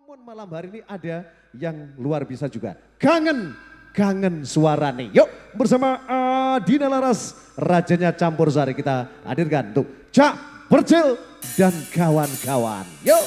Namun malam hari ini ada yang luar biasa juga. Kangen suarane. Yuk bersama Dina Laras, rajanya campur sari kita hadirkan untuk Cak Percil dan kawan-kawan. Yuk.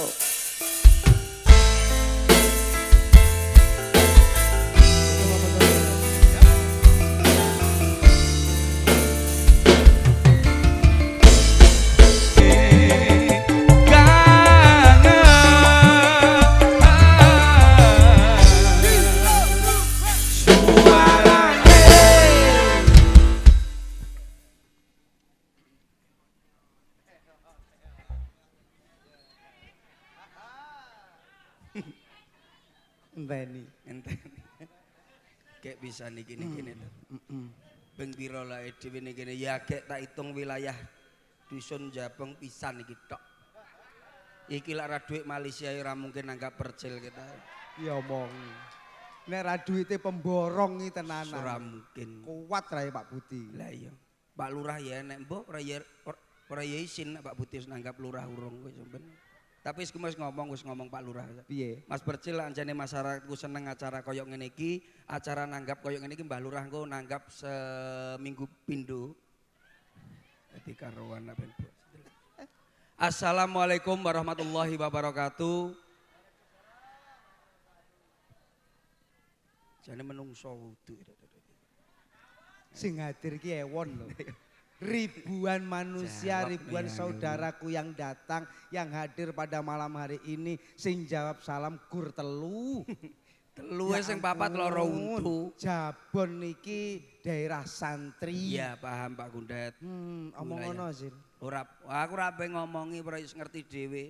Enteni. Kayak bisa nih gini-gini. Beng piro lah dhewe gini ya kayak tak hitung wilayah dusun Jabong pisan iki tok. Iki lak ra dhuwit Malaysia ora mungkin anggap percil kita. Ya omong. Nek ra duwite pemborong iki tenanan. Ora mungkin. Kuat rae Pak Budi. Lah iya. Pak Lurah ya nek mbok ora ya isin Pak Budi wis nanggap lurah urung wis ben. Tapi wis ngomong Pak Lurah. Piye? Mas Percil anjane masyarakatku seneng acara koyok ngene iki, acara nanggap koyok ngene iki Mbah Lurah engko nanggap seminggu pindho. Dadi karuan ben. Assalamualaikum warahmatullahi wabarakatuh. Jane menungso wudu. Sing hadir ki ewon lho. Ribuan manusia, Jawab ribuan nih, saudaraku yang datang, yang hadir pada malam hari ini, sing jawab salam gur telu. Telu Ya sing papat loro ampun, untu. Jabon niki daerah santri. Iya paham Pak Gundet. Omong ngono Zin. Ora aku ora pengen ngomongi ora iso ngerti dhewe.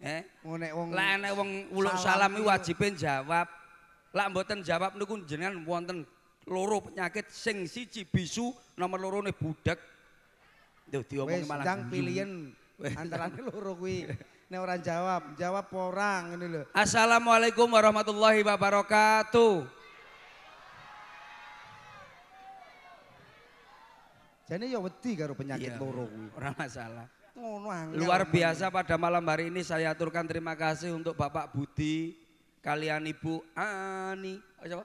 Nek wong Lah nek wong uluk salam iki wajibe jawab. Lah mboten jawab niku jenengan wonten loro penyakit sing siji bisu, nomor loro ne budek. Duh diomongi malah. Wis ndang pilihan antarane loro kuwi. Nek ora jawab orang ngene lho. Assalamualaikum warahmatullahi wabarakatuh. Jane ya wedi karo penyakit Iya, loro kuwi. ora masalah. Ngono angel. Luar biasa pada malam hari ini saya aturkan terima kasih untuk Bapak Budi, kalian Ibu Ani, siapa?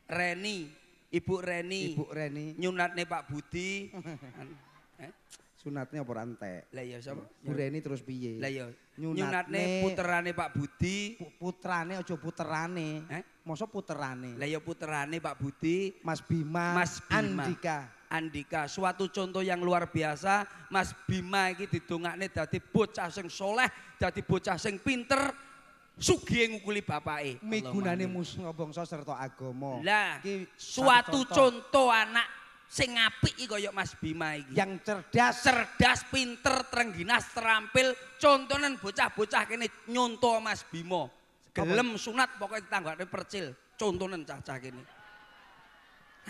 Reni. Ibu Reni. Ibu Reni. Nyunatne Pak Budi. Sunatnya apa entek? Lah iya sapa? Bu Reni terus piye? Lah iya. Nyunatne puterane Pak Budi. Putrane aja puterane. Masa puterane? Lah ya puterane Pak Budi. Mas Bima. Mas Bima. Andika, suatu contoh yang luar biasa. Mas Bima iki didongakne dadi bocah sing soleh, dadi bocah sing pinter, sugih ngukuli bapake. Migunane musuh bangsa serta agama. Lah, suatu contoh anak sing apik iki kaya Mas Bima iki. Yang cerdas, pinter, trengginas, terampil, contonan bocah-bocah kene nyonto Mas Bima. Gelem sunat pokoknya tanggane percil, contonan cah-cah kene.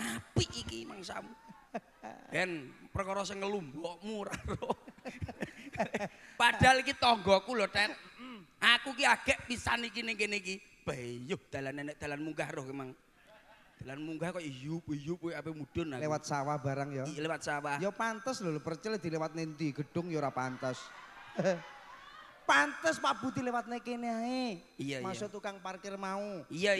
Apik iki mangsamu. Ben perkara sing ngelumbokmu ora ro. Padahal iki tanggaku lho, Tet. Aku ki agek pisan iki ning kene iki. Bayuh dalane nek dalan munggah roh emang. Dalan munggah kok iyup kowe ape mudhun aku. lewat sawah barang ya. Iya lewat sawah. Ya pantes lho percil dilewat nanti gedung ya ora pantes. Pantes Pak Budi lewat nek kene ae. Iya. Masuk tukang parkir mau. Iya.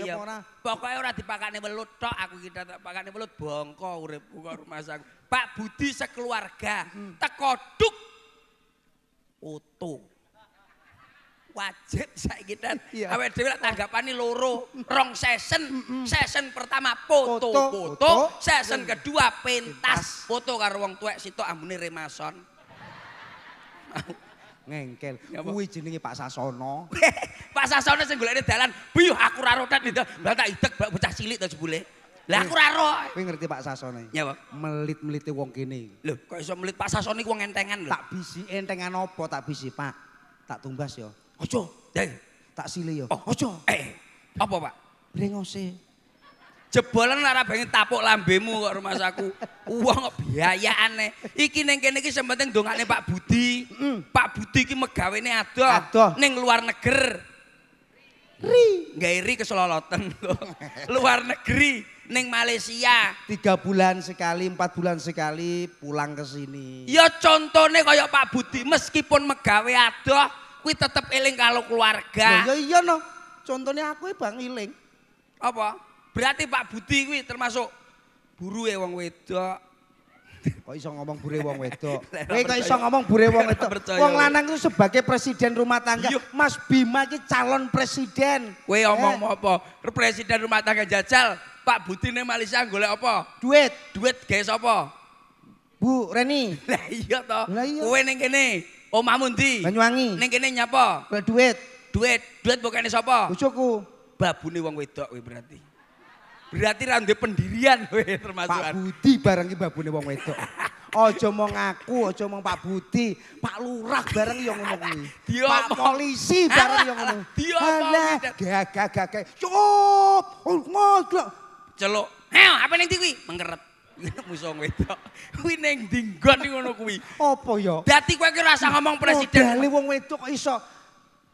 Pokoknya Ora dipakane welut tok, aku kita tak pakane welut bongko uripku karo Mas aku. Pak Budi sekeluarga teko duk foto. Wajib saiki kan. Awake dhewe lek tanggapane loro, rong sesen pertama foto, sesen kedua pentas foto karo wong tuwek sitok ambune remason. ngengkel. Kuwi jenenge Pak Sasono. Pak Sasono sing golekne dalan, "Buyuh aku ora rotet itu." Lah tak idek bocah cilik to jebule. Lah aku ora ro. Kowe ngerti Pak Sasono? Ya, Pak. Melit-melite wong kene. Lho, kok iso melit Pak Sasono iki wong entengan lho. Tak bisi entengan apa tak bisi, Pak? Tak tumbas ya. Aja. Tak sile ya. Oh, aja. Apa, Pak? Brengose. Jebolan lara pengen tapuk lambemu kok rumah saku. Uang biayaane. Iki ning kene iki sing penting dongane Pak Budi. Pak Budi iki megawene adoh ning luar negeri. Gawe ri keseloloten. Luar negeri ning Malaysia. 3 bulan sekali, 4 bulan sekali pulang ke sini. Ya contohnya kaya Pak Budi meskipun megawe adoh kuwi tetep eling karo keluarga. Ya iya no. Contohnya aku Bang iling. Apa? Berarti Pak Budi kuwi termasuk buruhe wong wedok. Kok iso ngomong bure wong wedok? Kowe kok iso ngomong bure wong wedok? Percaya. Wong lanang itu sebagai presiden rumah tangga. Mas Bima iki calon presiden. Kowe omong apa? Presiden rumah tangga jajal. Pak Budi ning Malaysia golek apa? Duit. Duit gawe sapa? Bu Reni. Lah iya to. Lah iya. Kowe ning kene omahmu ndi? Banyuwangi. Ning kene nyapa? Golek duit. Duit bokane sapa? Bojoku. Babune wong wedok kowe berarti. Berarti ra ndek pendirian kowe termasuk. Pak Budi bareng iki babune wong wedok. Aja mong aku, aja mong Pak Budi, Pak Lurah bareng yo ngono kuwi. Pak polisi bareng yo ngono. Diomong. Gagah. Cukup. Ngoglok. Celuk. Heh, apa ning ndi kuwi? Mengkeret. Musuh wedok. Kuwi ning ndi nggon ngono kuwi. Apa ya? Dadi kowe ki rasa ngomong presiden. Modale wong wedok kok iso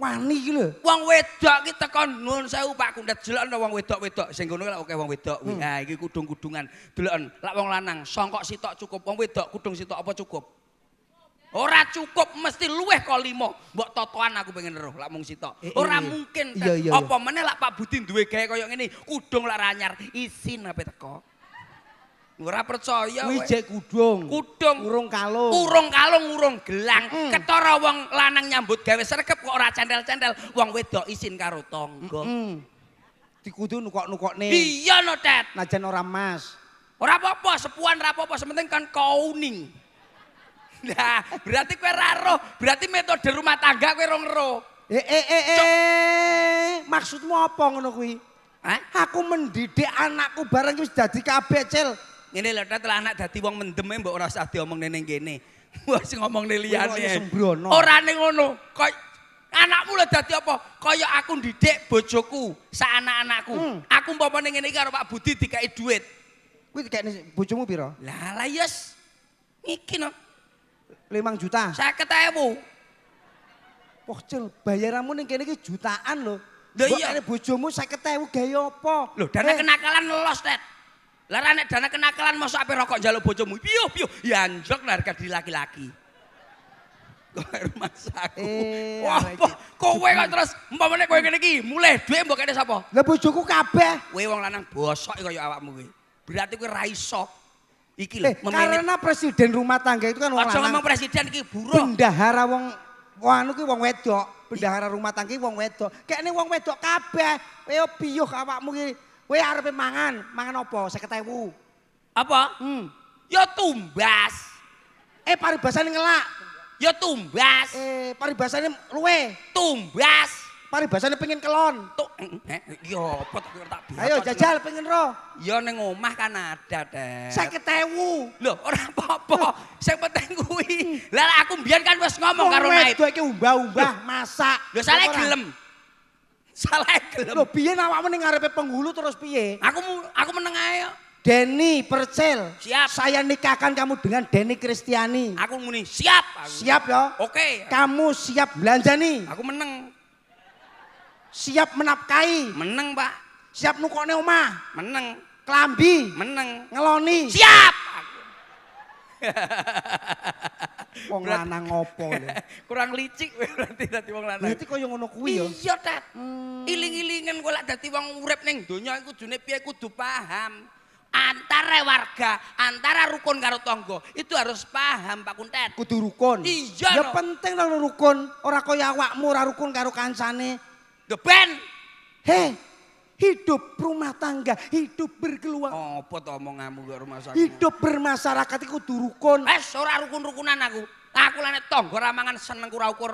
wani iki lho. Wong wedok ki tekan nuwun sewu Pak Kundet jelekno wong wedok-wedok sing ngono lak oke wong wedok. Ha iki kudung-kudungan. Deloken lak wong lanang songkok sitok cukup, wong wedok kudung sitok apa cukup? Ora cukup, mesti luweh kok 5. Mbok totoan aku pengen eruh lak mung sitok. Ora mungkin. Iya. Apa meneh lak Pak Budi duwe gawe koyo ngene, kudung lak ranyar isin ape teko. Ora percaya Kuwi kowe. jek kudung. Kudung. Urung kalung. Urung kalung, urung gelang. Ketara wong lanang nyambut gawe sregep kok ora cendel-cendel. Wong wedok isin karo tangga. Dikudu nukok-nukokne. Iya no, Tet. Najan ora emas. Ora apa-apa, sepuan ora apa-apa, sementing kan kauning. Nah, berarti kowe ra roh, berarti metode rumah tangga kowe rong roh. Maksudmu apa ngono kuwi? Hah? Aku mendidik anakku bareng wis dadi kabeh, Cil. Ngene lho, Tet, anak dadi wong mendem mbok ora usah diomongne ning kene. Wah sing ngomongne liyane. Sembrono. Ora ning ngono. Kok anakmu lho dadi apa? Kaya aku ndidik bojoku, sak anak-anakku. Aku umpama ning ngene iki karo Pak Budi dikai duit. Kuwi dikene bojomu pira? Lah yes. Iki no. 5 juta. 50.000. Wah, Cil, bayaranmu ning kene iki jutaan lho. Lho iya. Kok bojomu 50.000 gawe apa? Lho, dana kenakalan los, Tet. Lah nek dana kenakalan mosok ape rokok njaluk bojomu. Piyo, ya anjlok harga diri laki-laki. Kowe rumah saku. Wah, kowe kok terus umpamane kowe ngene iki, mulih dhuwit mbok kene sapa? Lah bojoku kabeh. Kowe wong lanang bosok kaya awakmu kuwi. Berarti kowe ra iso. Iki lho, Karena presiden rumah tangga itu kan wong aja ngomong lanang. presiden iki buruh. Bendahara wong anu ki wong wedok. Bendahara rumah tangga ki wong wedok. Kayakne wong wedok kabeh. Kowe piyuh awakmu ki. Kowe arepe mangan apa? 50.000. Apa? Ya tumbas. Paribasane ngelak. Ya tumbas. Paribasane luwe. Tumbas. Paribasane pengen kelon. Yo apa tak biasa. Ayo jajal pengen ro. Ya ning omah kan ada, Tet. 50.000. Lho, ora apa-apa. Sing penting kuwi. Lah aku mbiyen kan wis ngomong karo Naib. Wedok iki umbah-umbah masak. Lho salah gelem. Salah gelem. Lho biyen awakmu ning ngarepe penghulu terus piye? Aku meneng ae. Denny Percil. Siap. Saya nikahkan kamu dengan Denny Kristiani. Aku muni siap. Siap ya? Oke. Kamu siap belanja nih? Aku meneng. Siap menafkahi? Meneng, Pak. Siap nukokne omah? Meneng. Klambi? Meneng. Ngeloni? Siap. Wong lanang ngopo lho? Kurang licik kowe berarti dadi wong lanang. Berarti koyo ngono kuwi ya. Iya, Tet. Iling-ilingen kowe lak dadi wong urip ning donya iku kudune piye kudu paham. Antara warga, antara rukun karo tangga, itu harus paham Pak Kuntet. Kudu rukun. Iya. Ya penting lah rukun. Ora kaya awakmu ora rukun karo kancane. The Ben. Hei, hidup rumah tangga, hidup berkeluarga. Apa to omonganmu kok rumah sakit? Hidup bermasyarakat itu kudu rukun. Ora rukun-rukunan aku. Aku lan tangga ora mangan seneng kura-ukur.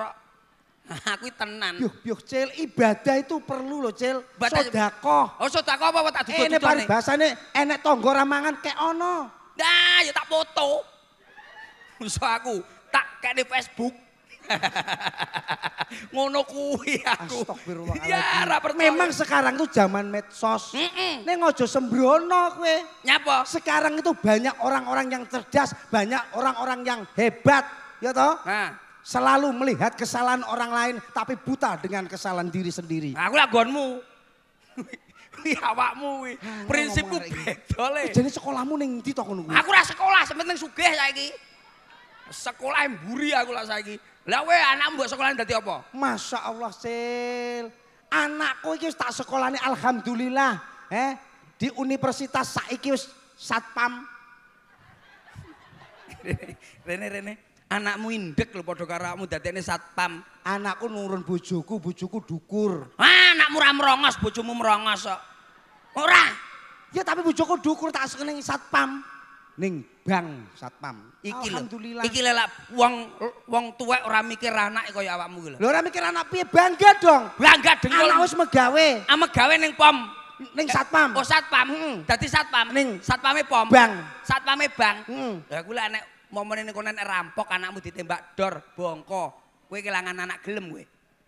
Aku tenan. Yuh, Cil, ibadah itu perlu loh, Cil. Sedekah. Oh, sedekah apa tak duduk-duduk. Ini paribasane enek tangga ora mangan kek ono. Nah, ya tak foto. Musuh aku tak kayak di Facebook. Ngono kuwi aku. Astagfirullahaladzim. Ya, ora percaya. Memang sekarang tuh zaman medsos. Ning aja sembrono kowe. Nyapa? Sekarang itu banyak orang-orang yang cerdas, banyak orang-orang yang hebat, ya toh? Nah. Selalu melihat kesalahan orang lain tapi buta dengan kesalahan diri sendiri. Aku lah gonmu. Kuwi awakmu kuwi. Prinsipku beda le. Jadi sekolahmu ning ndi to ngono kuwi? Aku ora sekolah, sementing sugih saiki. Sekolah mburi aku lah saiki. Lah kowe anakmu mbok sekolahane dadi apa? Masya Allah, Cil. Anakku iki wis tak sekolahane alhamdulillah. Di universitas saiki wis satpam. Rene, anakmu indek lho padha karo awakmu dadekne satpam. Anakku nurun bojoku dukur. Ah, anakmu ra merongos, bojomu merongos kok. Ora. Ya tapi bojoku dukur tak sekening satpam. Ning bang satpam. Iki lho. Alhamdulillah. Iki lho wong tuwek ora mikir anake kaya awakmu ki lho. Lho ora mikir anak piye? Bangga dong. Bangga dengkul. Anak wis megawe. Gawe ning pom. Ning satpam. Oh satpam. Dadi satpam. Ning satpame pom. Bang. Satpame bang. Heeh. Lah kuwi nek momene ning kono nek rampok anakmu ditembak dor, bongko. Kowe kelangan anak gelem kowe.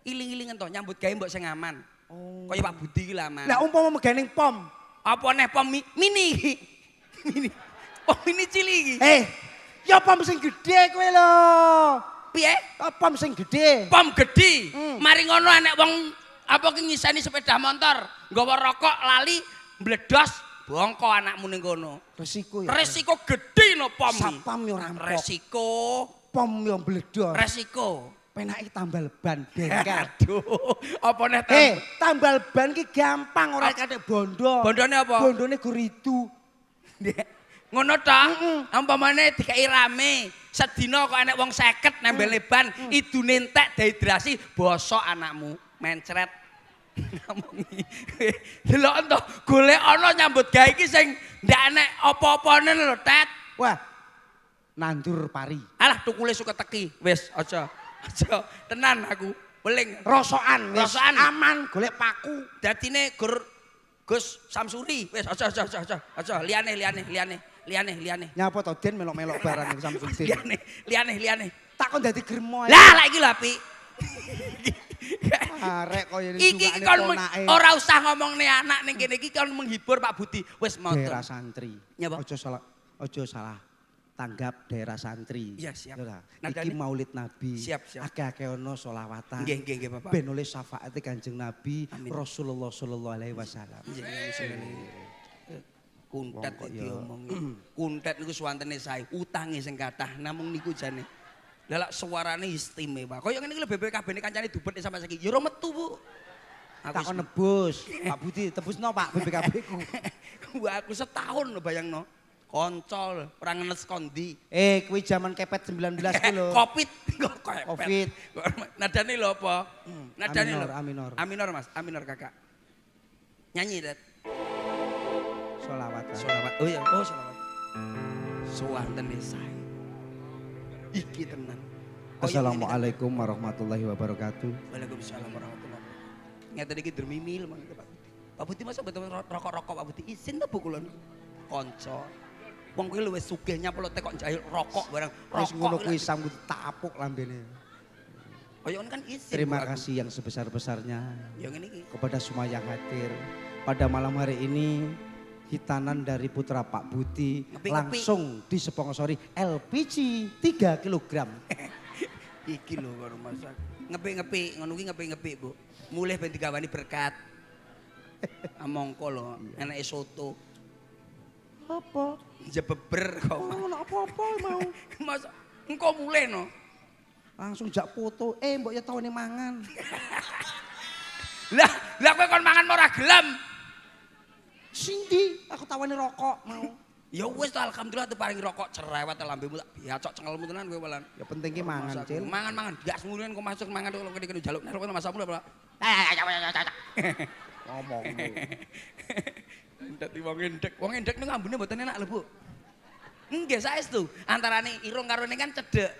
Iling-ilingen to nyambut gawe mbok sing aman. Oh. Kaya Pak Budi ki lah aman. Lah umpama megawe ning pom. Apa neh pom mini iki? Mini. Pom mini cili iki. Ya pom sing gedhe kowe lho. Piye? Pom sing gedhe. Pom gedhi. Mari ngono enek wong apa ki ngiseni sepeda motor, nggawa rokok lali mbledos bongko anakmu ning kono. Resiko ya. Resiko gedhi no pom. Satpam yo rampok. Resiko. Pom yo mbledos. Resiko. Penake tambal ban bengkel. Aduh, apa neh tambal ban ki gampang ora kathek bondo. Bondone apa? Bondone guridu. Ngono ta? Umpamane dikai rame, sedina kok enek wong 50 nembel ban, idune entek dehidrasi, bosok anakmu, mencret. Delok to, golek ana nyambut gawe iki sing ndak enek apa-apane lho, Tet. Wah. Nandur pari. Alah tukule suka teki. Wis aja. Aja tenan aku. Weling Rosokan, rosokan aman golek paku. Dadine Gus Samsuri. Wis aja. Liyane. Nyapa to Den melok-melok barang ning Samsudin. Liyane. Takon dadi gremo. Lah iki lho apik. Arek koyo Iki kon ora usah ngomongne anak ning kene iki kon menghibur Pak Budi. Wis moto. Daerah santri. Ojo salah tanggap daerah santri. Iya, siap. Iki Maulid Nabi. Siap. Akeh-akeh ono sholawatan. Nggih, Bapak. Ben oleh syafaate Kanjeng Nabi Rasulullah sallallahu alaihi wasallam. Kuntet kok diomongi. Kuntet niku suwantene sae, utange sing kathah namung niku jane. Lah lak suarane istimewa. Kaya ngene iki lho BPKB-ne kancane dubet sampe saiki. Ya ora metu, Bu. Tak kon nebus. Pak Budi tebusno Pak BPKB ku. Wah, aku setahun lho bayangno. Koncol, ora ngenes kondi. Kuwi jaman kepet 19 ku lho. Covid. Covid. Nadane lho apa? Nadane lho. Aminor. Aminor Mas, Aminor Kakak. Nyanyi, Det. Sholawat. Oh iya, sholawat. Suwantene sae. Iki tenan. Assalamualaikum warahmatullahi wabarakatuh. Waalaikumsalam warahmatullahi wabarakatuh. Ngeten iki dermimil mangke Pak Budi. Pak Budi masa betul rokok-rokok Pak Budi izin ta Bu kula. Kanca. Wong kuwi luwih sugih nyaplote kok njahil rokok barang. Wis ngono kuwi sambut tapuk lambene. Kaya ngono kan izin. Terima kasih yang sebesar-besarnya. Ya ngene iki. Kepada semua yang hadir. Pada malam hari ini hitanan dari putra Pak Budi langsung disponsori LPG 3 kg. Iki lho karo masak. Ngepi-ngepi, ngono kuwi ngepi-ngepi, Bu. Mulih ben digawani berkat. Amongko lho, enake soto. Apa? Jebeber kok. Ono apa-apa mau. Mas engko mulih no. Langsung jak foto, mbok ya tawene mangan. Lah kowe kon mangan ora gelem. Sindi, aku tawani rokok mau. Ya wis to alhamdulillah paring rokok cerewet lambemu tak biacok cengelmu tenan kowe welan. Ya penting ki mangan, Cil. Mangan, gas ngulen kok masuk mangan kok kene jaluk nek kok masamu lho. Ngomong. Dadi wong endek niku ambune mboten enak lho, Bu. Nggih saestu, antarane irung karo ning kan cedhek.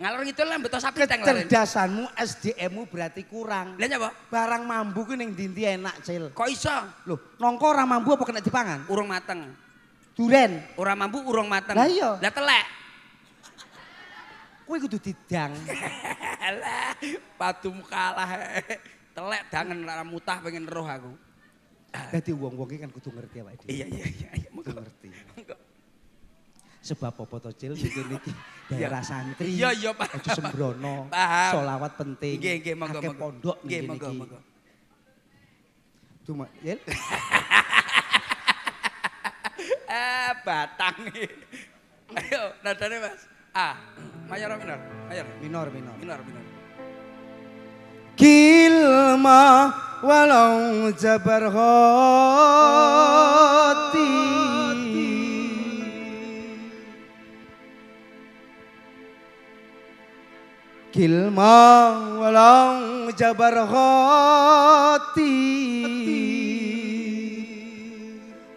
Ngalor ngidul lah beto sapi teng lho. Kecerdasanmu, SDM-mu berarti kurang. Lah nyapa? Barang mambu ku ning ndi enak, Cil. Kok iso? Loh, nongko ora mambu apa kena dipangan? Urung mateng. Duren. Ora mambu urung mateng. Lah iya. Lah telek. Kuwi kudu didang. Alah, padumu kalah. Telek dangen ora mutah pengen roh aku. Dadi wong-wong iki kan kudu ngerti awake dhewe. Iya. Kudu ngerti. Sebab apa to Cil iki daerah santri. Iya Pak. Aja sembrono. Paham. Sholawat penting. Nggih monggo. Akeh pondok nggih monggo. Cuma Cil. Batang. Ayo nadane Mas. Mayor minor. Ayo. Minor. Minor. Kilma walau jabar hati Kilma walau jabar hati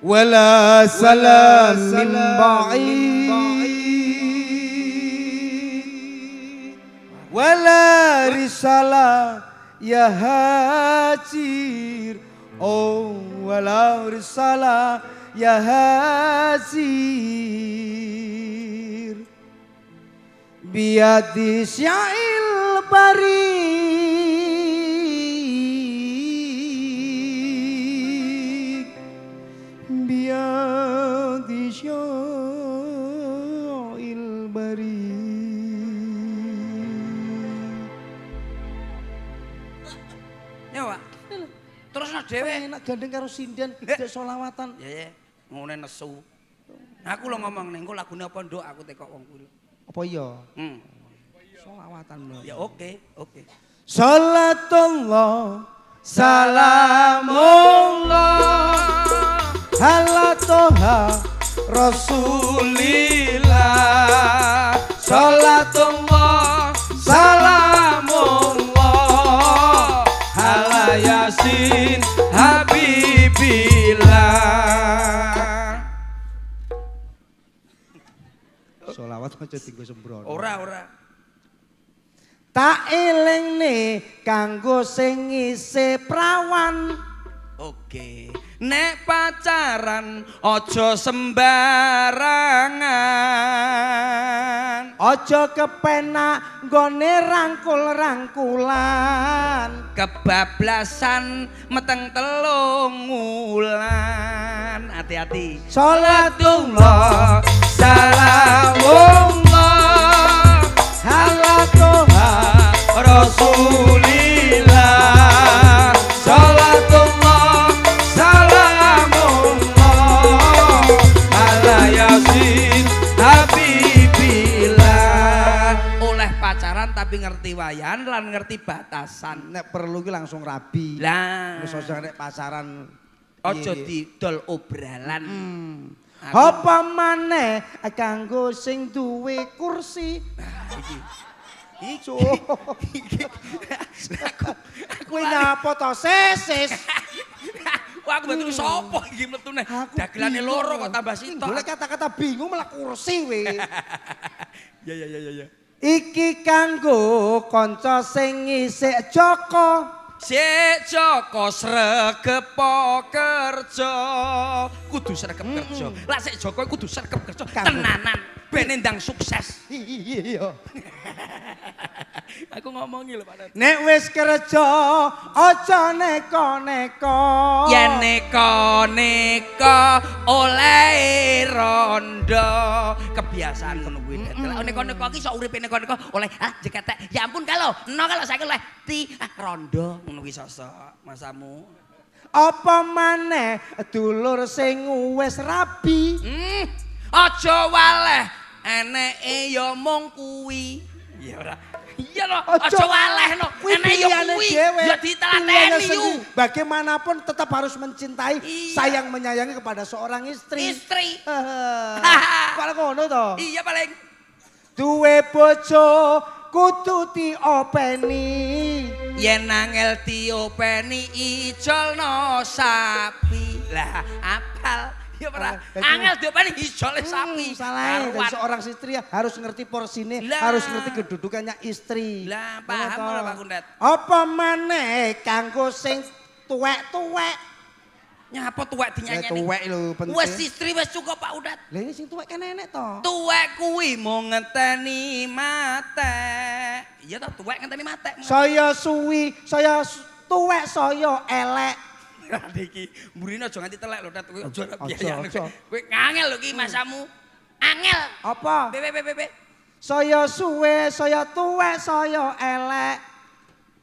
Wala salam min ba'id Wala risalah ya hajir Oh wala risalah ya hajir Biadi syail barik Biadi syail barik Ya, Pak. Terus no dhewe. Enak gandeng karo sinden dek solawatan. Ya, ngene nesu. Aku lo ngomong ning engko lagune apa nduk aku tekok wong kuwi. Apa iya? Solawatan lho. Ya oke. Salatullah salamullah ala toha rasulillah Salatullah salamullah ala yasin habibillah Solawat aja tinggo sembrono. Ora. Tak elingne kanggo sing ngise prawan. Oke. Nek pacaran aja sembarangan. Aja kepenak nggone rangkul-rangkulan. Kebablasan meteng 3 wulan. Hati-hati. Salatullah salamullah ala toha Rasulillah salatullah salamullah ala yasin habibillah. Oleh pacaran tapi ngerti wayan lan ngerti batasan. Nek perlu ki langsung rabi. Lah Wis aja nek pacaran aja didol obralan. Apa maneh kanggo sing duwe kursi. Iki. Kuwi nyapa to sesis. Wah aku betul sapa iki mletune. Dagelane loro kok tambah sitok. Golek kata-kata bingung malah kursi we. Ya. Iki kanggo kanca sing isik Joko. Sik Joko sregep kerja. Kudu sregep kerja. Lah sik Joko kudu sregep kerja tenanan ben ndang sukses. Iya. Aku ngomongi lho Pak Net. Nek wis kerja aja neko-neko. Yen neko-neko oleh rondo. Kebiasaan ngono kuwi. Neko-neko iki sok uripe neko-neko oleh jeketek. Ya ampun kalau saiki oleh rondo ngono kuwi sosok masamu. Apa maneh dulur sing wis rabi. Aja waleh eneke ya mung kuwi. Ya ora. Iya loh, aja waleh no. Eneke ya kuwi. Ya ditelateni yu. Bagaimanapun tetap harus mencintai, sayang menyayangi kepada seorang istri. Paling ngono to. Iya paling. Duwe bojo kudu diopeni. Yen angel diopeni ijolno sapi. Lah apal. Ya ora. Angel diopeni ijole sapi. Salah. Dari seorang istri harus ngerti porsine, harus ngerti kedudukannya istri. Lah paham ora Pak Kundet. Apa maneh kanggo sing tuwek-tuwek. Nyapa tuwek dinyanyeni? Tuwek lho penting. Wes istri wes cukup Pak Udat. Lah ini sing tuwek kan enek to. Tuwek kuwi mau ngenteni mate. Iya toh tuwek ngenteni mate. Saya suwi, saya tuwek, saya elek. Iki mburine aja nganti telek lho Dat kowe aja biayane. Kowe ngangel lho iki masamu. Angel. Apa? Bebe. Saya suwe, saya tuwek, saya elek.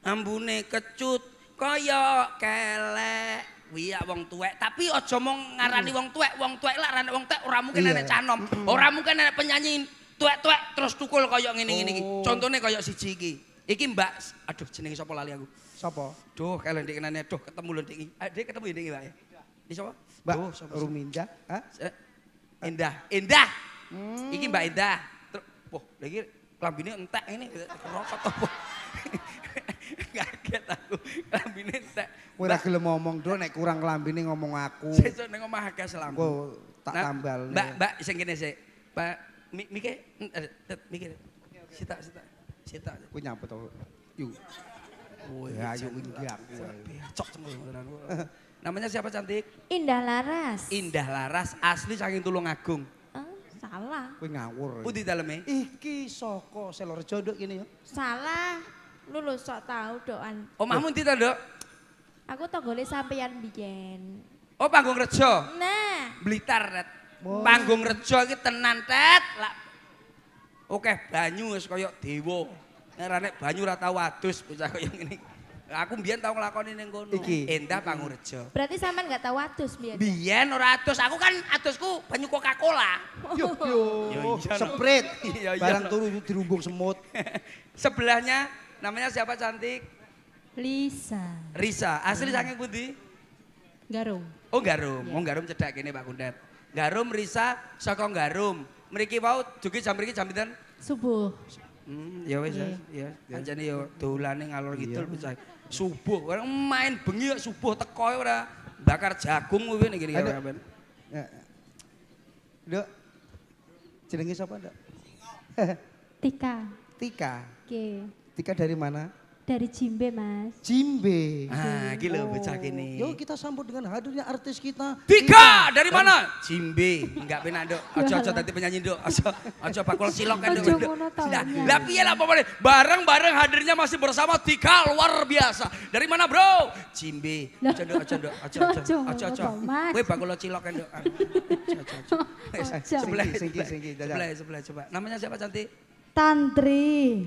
Ambune kecut kaya kelek. Kuwi ya wong tuwek, tapi aja mung ngarani wong tuwek. Wong tuwek lak arane wong tuwek ora mungkin enek canom. Ora mungkin enek penyanyi tuwek-tuwek terus tukul kaya ngene-ngene iki. Contone kaya siji iki. Iki Mbak, aduh jenenge sapa lali aku. Sapa? Duh, kalau ndek kenane, duh ketemu lho ndek iki. Dek ketemu ya ndek iki, Mbak. Iki sapa? Mbak Duh, sapa? Ruminda, hah? Indah, Indah. Iki Mbak Indah. Terus, wah, lagi klambine entek ini rokok apa? Kaget aku. Klambine entek. Kowe ora gelem ngomong do nek kurang klambine ngomong aku. Sesuk ning omah akeh selambu. Engko tak tambal. Mbak sing kene sik. Pak mikir mikir. Sita. Kowe nyapa to? Yuk. Ya ayo iki aku. Cok cengkel. Namanya siapa cantik? Indah Laras. Indah Laras asli saking Tulungagung. Salah. Kowe ngawur. Pundi daleme? Iki saka Selorejo nduk kene ya. Salah. Lu lho sok tahu doan. Omahmu ndi to, Nduk? Aku tonggole sampeyan biyen. Oh, Panggung Rejo. Nah, Blitar, Tet. Oh. Panggung Rejo iki tenan, Tet. Lah oke banyu wis kaya dewa. Ngarane banyu ora tau adus bocah kaya ngene. Aku mbiyen tau nglakoni ning kono. Iki. Endah Panggung Rejo. berarti sampean enggak tahu adus biyen. Biyen ora adus, aku kan adusku banyu Coca-Cola. Yo Ya iya, no. Seprit. Iya, iya, Barang no. turu dirumbung semut. Sebelahnya namanya siapa cantik? Lisa. Risa. Asli saking pundi? Garum. Oh Garum, mau Garum cedak kene Pak Kundet. Garum Risa saka Garum. Mriki wau jogi jam mriki jam pinten? Subuh. Ya wis ya. Anjane ya dolane ngalor kidul bocah. Subuh, orang main bengi kok subuh teko ora bakar jagung kuwi ning kene Aduh. sampean. Nduk. Jenenge sapa, Nduk? Tika. Tika. Oke. Tika dari mana? Dari Jimbe, Mas. Jimbe. Ah, iki lho bocah kene. Yuk kita sambut dengan hadirnya artis kita. Tika dari mana? Jimbe. Enggak penak, Nduk. Aja tadi penyanyi, Nduk. Aja bakul silok kan, Aja Nduk. ngono taunya. Lah piye lah pokoknya bareng-bareng hadirnya masih bersama Tika luar biasa. Dari mana, Bro? Jimbe. Aja, Nduk. Aja. Mas. Kowe bakul cilok kan, Nduk. Aja. Sebelah coba. Namanya siapa cantik? Tantri.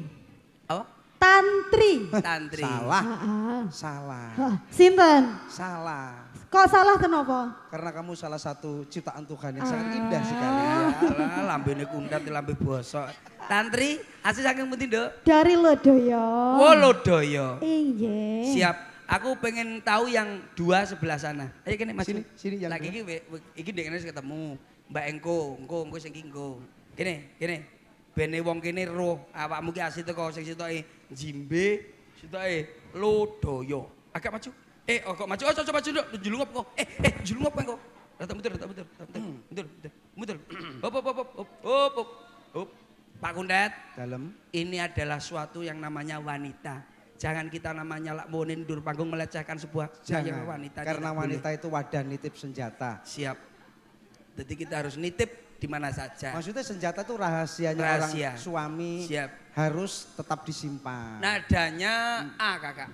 Apa? Tantri. Tantri. Salah. Ah. Salah. Sinten? Salah. Kok salah kenapa? Karena kamu salah satu ciptaan Tuhan yang sangat indah sekali. Alah, lambene kundat lambe bosok. Tantri, asli saking pundi, Nduk? Dari Lodoyo. Oh, Lodaya. Iya. Siap. Aku pengen tahu yang dua sebelah sana. Ayo kene Mas. Sini yang Lagi iki ndek kene ketemu. Mbak engko sing iki engko. Kene. Bene wong kene roh awakmu ki asli teko sing sitoke Jimbe, sitoke Lodaya. Agak maju. Kok maju. Oh, coba maju nduk. Julungop kok. Julungop engko. Datang muter. Muter. Hop. Pak Kundet. Dalam. Ini adalah suatu yang namanya wanita. Jangan kita namanya lak mau nindur panggung melecehkan sebuah Jangan. wanita. Karena tidak wanita boleh. itu wadah nitip senjata. Siap. Jadi kita harus nitip di mana saja. Maksudnya senjata itu rahasianya Rahasia. orang suami. Siap. Harus tetap disimpan. Nadanya A kakak.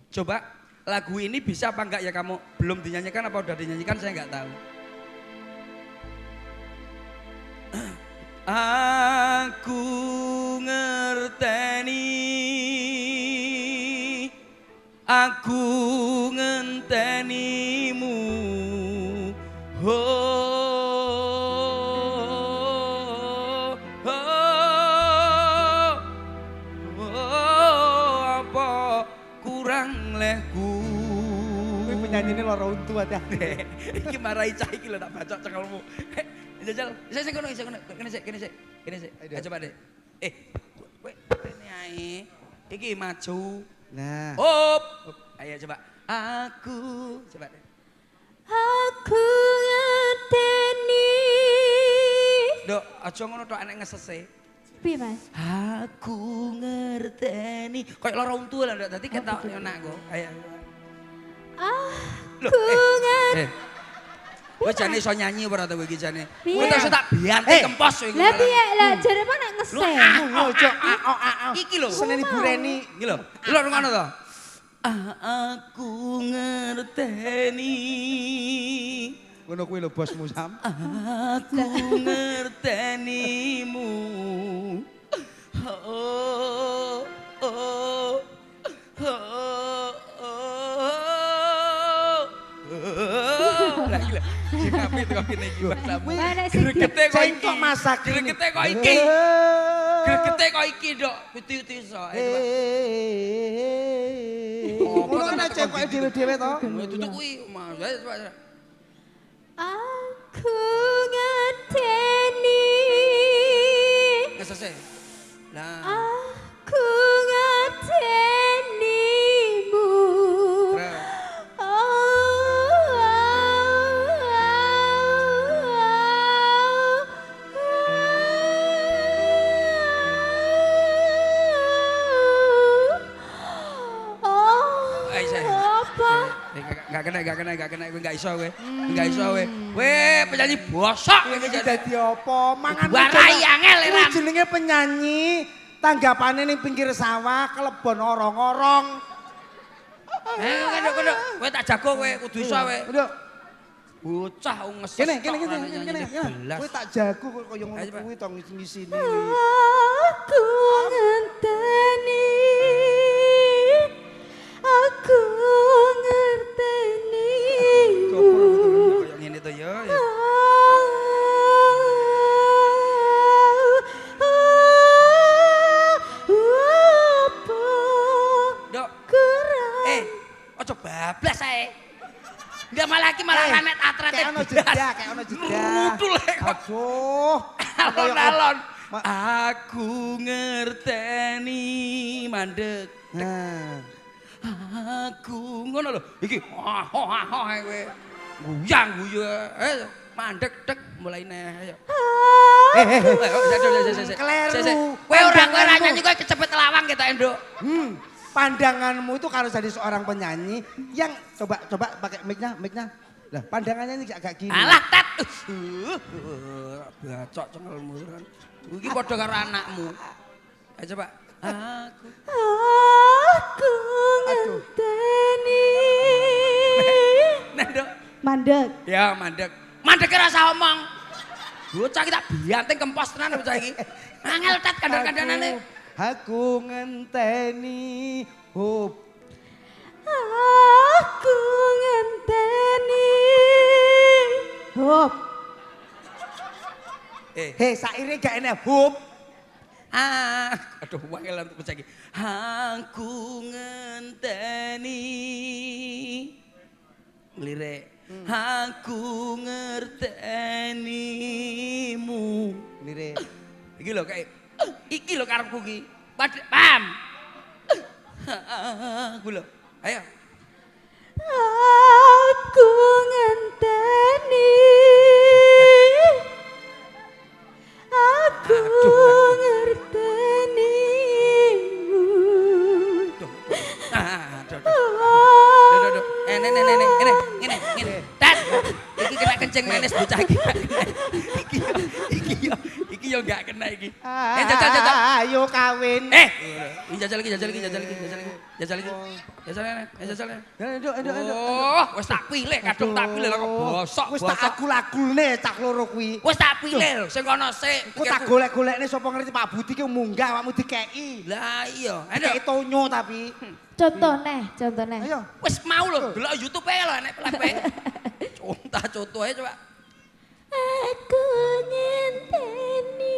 Coba lagu ini bisa apa enggak ya kamu? Belum dinyanyikan apa udah dinyanyikan saya enggak tahu. Aku ngerteni, aku ngentenimu. Apa kurang lehku? Kuwi penyanyi ini loro untu aja. Iki marahi cah iki lho tak bacok cekelmu. Jajal, saya kono, kene sik. Ayo coba deh. Kowe kene ae. Iki maju. Nah. Hop. Ayo coba. Aku coba deh. Aku ngerteni. Dok, aja ngono tok anek ngesese. Piye, Mas? Aku ngerteni. Kayak lara untu lah Dok, dadi ketok enak kok. Ayo. Aku ngerteni. Kowe jane iso nyanyi ora ta kowe iki jane? Piye? Kowe terus tak bianti kempos kowe. Lah piye? Lah jare mana Lu ngese? Ojo Iki lho. Seneni bureni. Iki lho. Lho ngono to. Aku ngerteni. Ngono kuwi lho bosmu Sam. Aku ngertenimu. Oh. Lah iki lho. Sing apik kok kene iki bahasamu. Mana sih? Gregete kok iki. Cengkok masak. Gregete kok iki. Gregete kok iki, Dok. Kudu-kudu iso. Ngono kan cengkoke dhewe-dhewe to. Tutuk kuwi, Mas. Wis, Mas. Aku ngerteni. Ngesese. Lah, Aku ngertenimu. terus. Gak kena, gue gak iso gue. Gak iso gue. Weh, penyanyi bosok. Iki dadi apa? Mangan Warai angel, Kuwi Ram. jenenge penyanyi. Tanggapane ning pinggir sawah kelebon orong-orong. Kena, gue tak jago gue, kudu iso gue. Udah. Bocah ngeses. Kene. Belas. Kowe tak jago koyo ngono kuwi to ngisi-ngisini. Aku ngenteni. Aku ngerteni. Koyo ngene to ya. Dok. Ojo bablas ae. Ndak malah iki malah ramet atrate. Kayak ono jeda. Nutul kok. Aduh. Alon-alon. Aku ngerteni mandek. Nah. Aku ngono lho. Iki kowe. Guyang guyu. Mandek tek mulai neh ayo. Kleru. Kowe ora nyanyi kowe kecepet lawang ketok Nduk. Pandanganmu itu kalau jadi seorang penyanyi yang coba pakai mic-nya. Lah, pandangannya ini agak gini. Alah tet. Bacok cengelmu kan. Iki padha karo anakmu. Ayo coba. Aku ngenteni. Nah, Nduk. Mandek. Ya, mandek. Mandek ora usah omong. Bocah iki tak bianting kempos tenan bocah iki. Angel tet kandang-kandangane. Aku ngenteni hop. Aku ngenteni. Hop. Hei, saire gak enak hop. Aduh, wangel untuk bocah iki. Aku ngenteni. Lirik. Aku ngertenimu. Lirik. Iki lho kayak iki lho karepku ki. Pam. Aku lho. Ayo. Aku ngenteni. Aku ngertenimu. Duh. Ngene. Tas. Iki kena kenceng menes bocah iki. Iki yo gak kena iki. Jajal. Ayo kawin. Jajal lagi. Jajal. Aduh. Wis tak pilih, kadung tak pilih lah kok bosok. Wis tak agul-agulne cak loro kuwi. Wis tak pilih sing kono sik. Ku tak golek-golekne sapa ngerti Pak Budi ki munggah awakmu dikeki. Lah iya. Dikeki tonyo tapi. Contohnya. Ayo. Wis mau lho, delok YouTube ae lho enek pelepek. Contoh ae coba. Aku ngenteni.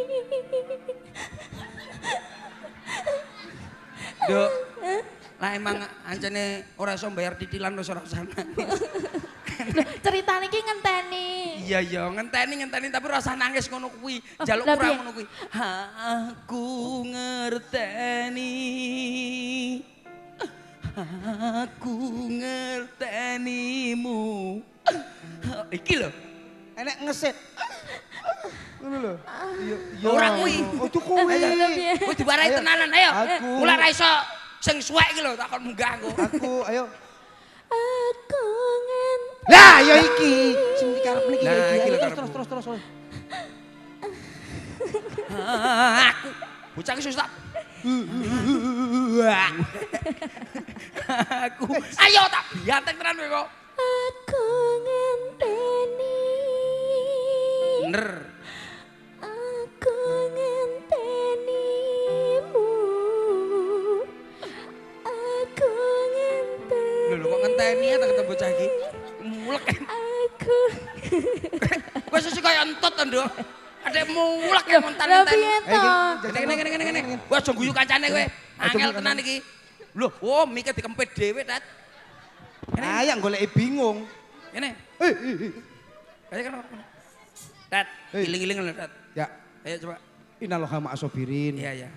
Duk. Lah emang ancene ora iso bayar titilan wis ora usah nangis. Ceritane iki ngenteni. Iya, ngenteni tapi ora usah nangis ngono kuwi. Jaluk Lah, kurang piye? ngono kuwi. Aku ngerteni. Aku ngertenimu. Iki lho. Enek ngesit. Ngono lho. Ora kuwi. Ojo kuwi. Kuwi diwarai tenanan ayo. Aku. Mula ra iso sing suwek iki lho takon munggah engko. Aku ayo. Aku ngenteni. Lah ya iki. Sing dikarepne iki. Lah, iki lho Terus. Aku bocah iki susah. Aku ayo tak bianteng tenan kowe kok. Aku ngenteni. Bener. Aku ngentenimu. Aku ngenteni. Lho kok ngenteni ya tak ketemu bocah iki. Mulek kan. Aku Aku. Wes sesuk kaya entut to, Nduk. Adek mulek ya Lah montan-montan. piye to? Ngene. Wah aja guyu kancane kowe. Angel tenan iki. Lho, oh mikir dikempit dhewe, Tat. Ah, yang goleki bingung. Ngene. Ayo kan. Tat, iling-iling lho, Tat. Ya, Ayo coba. inaloha ma'asobirin. Iya.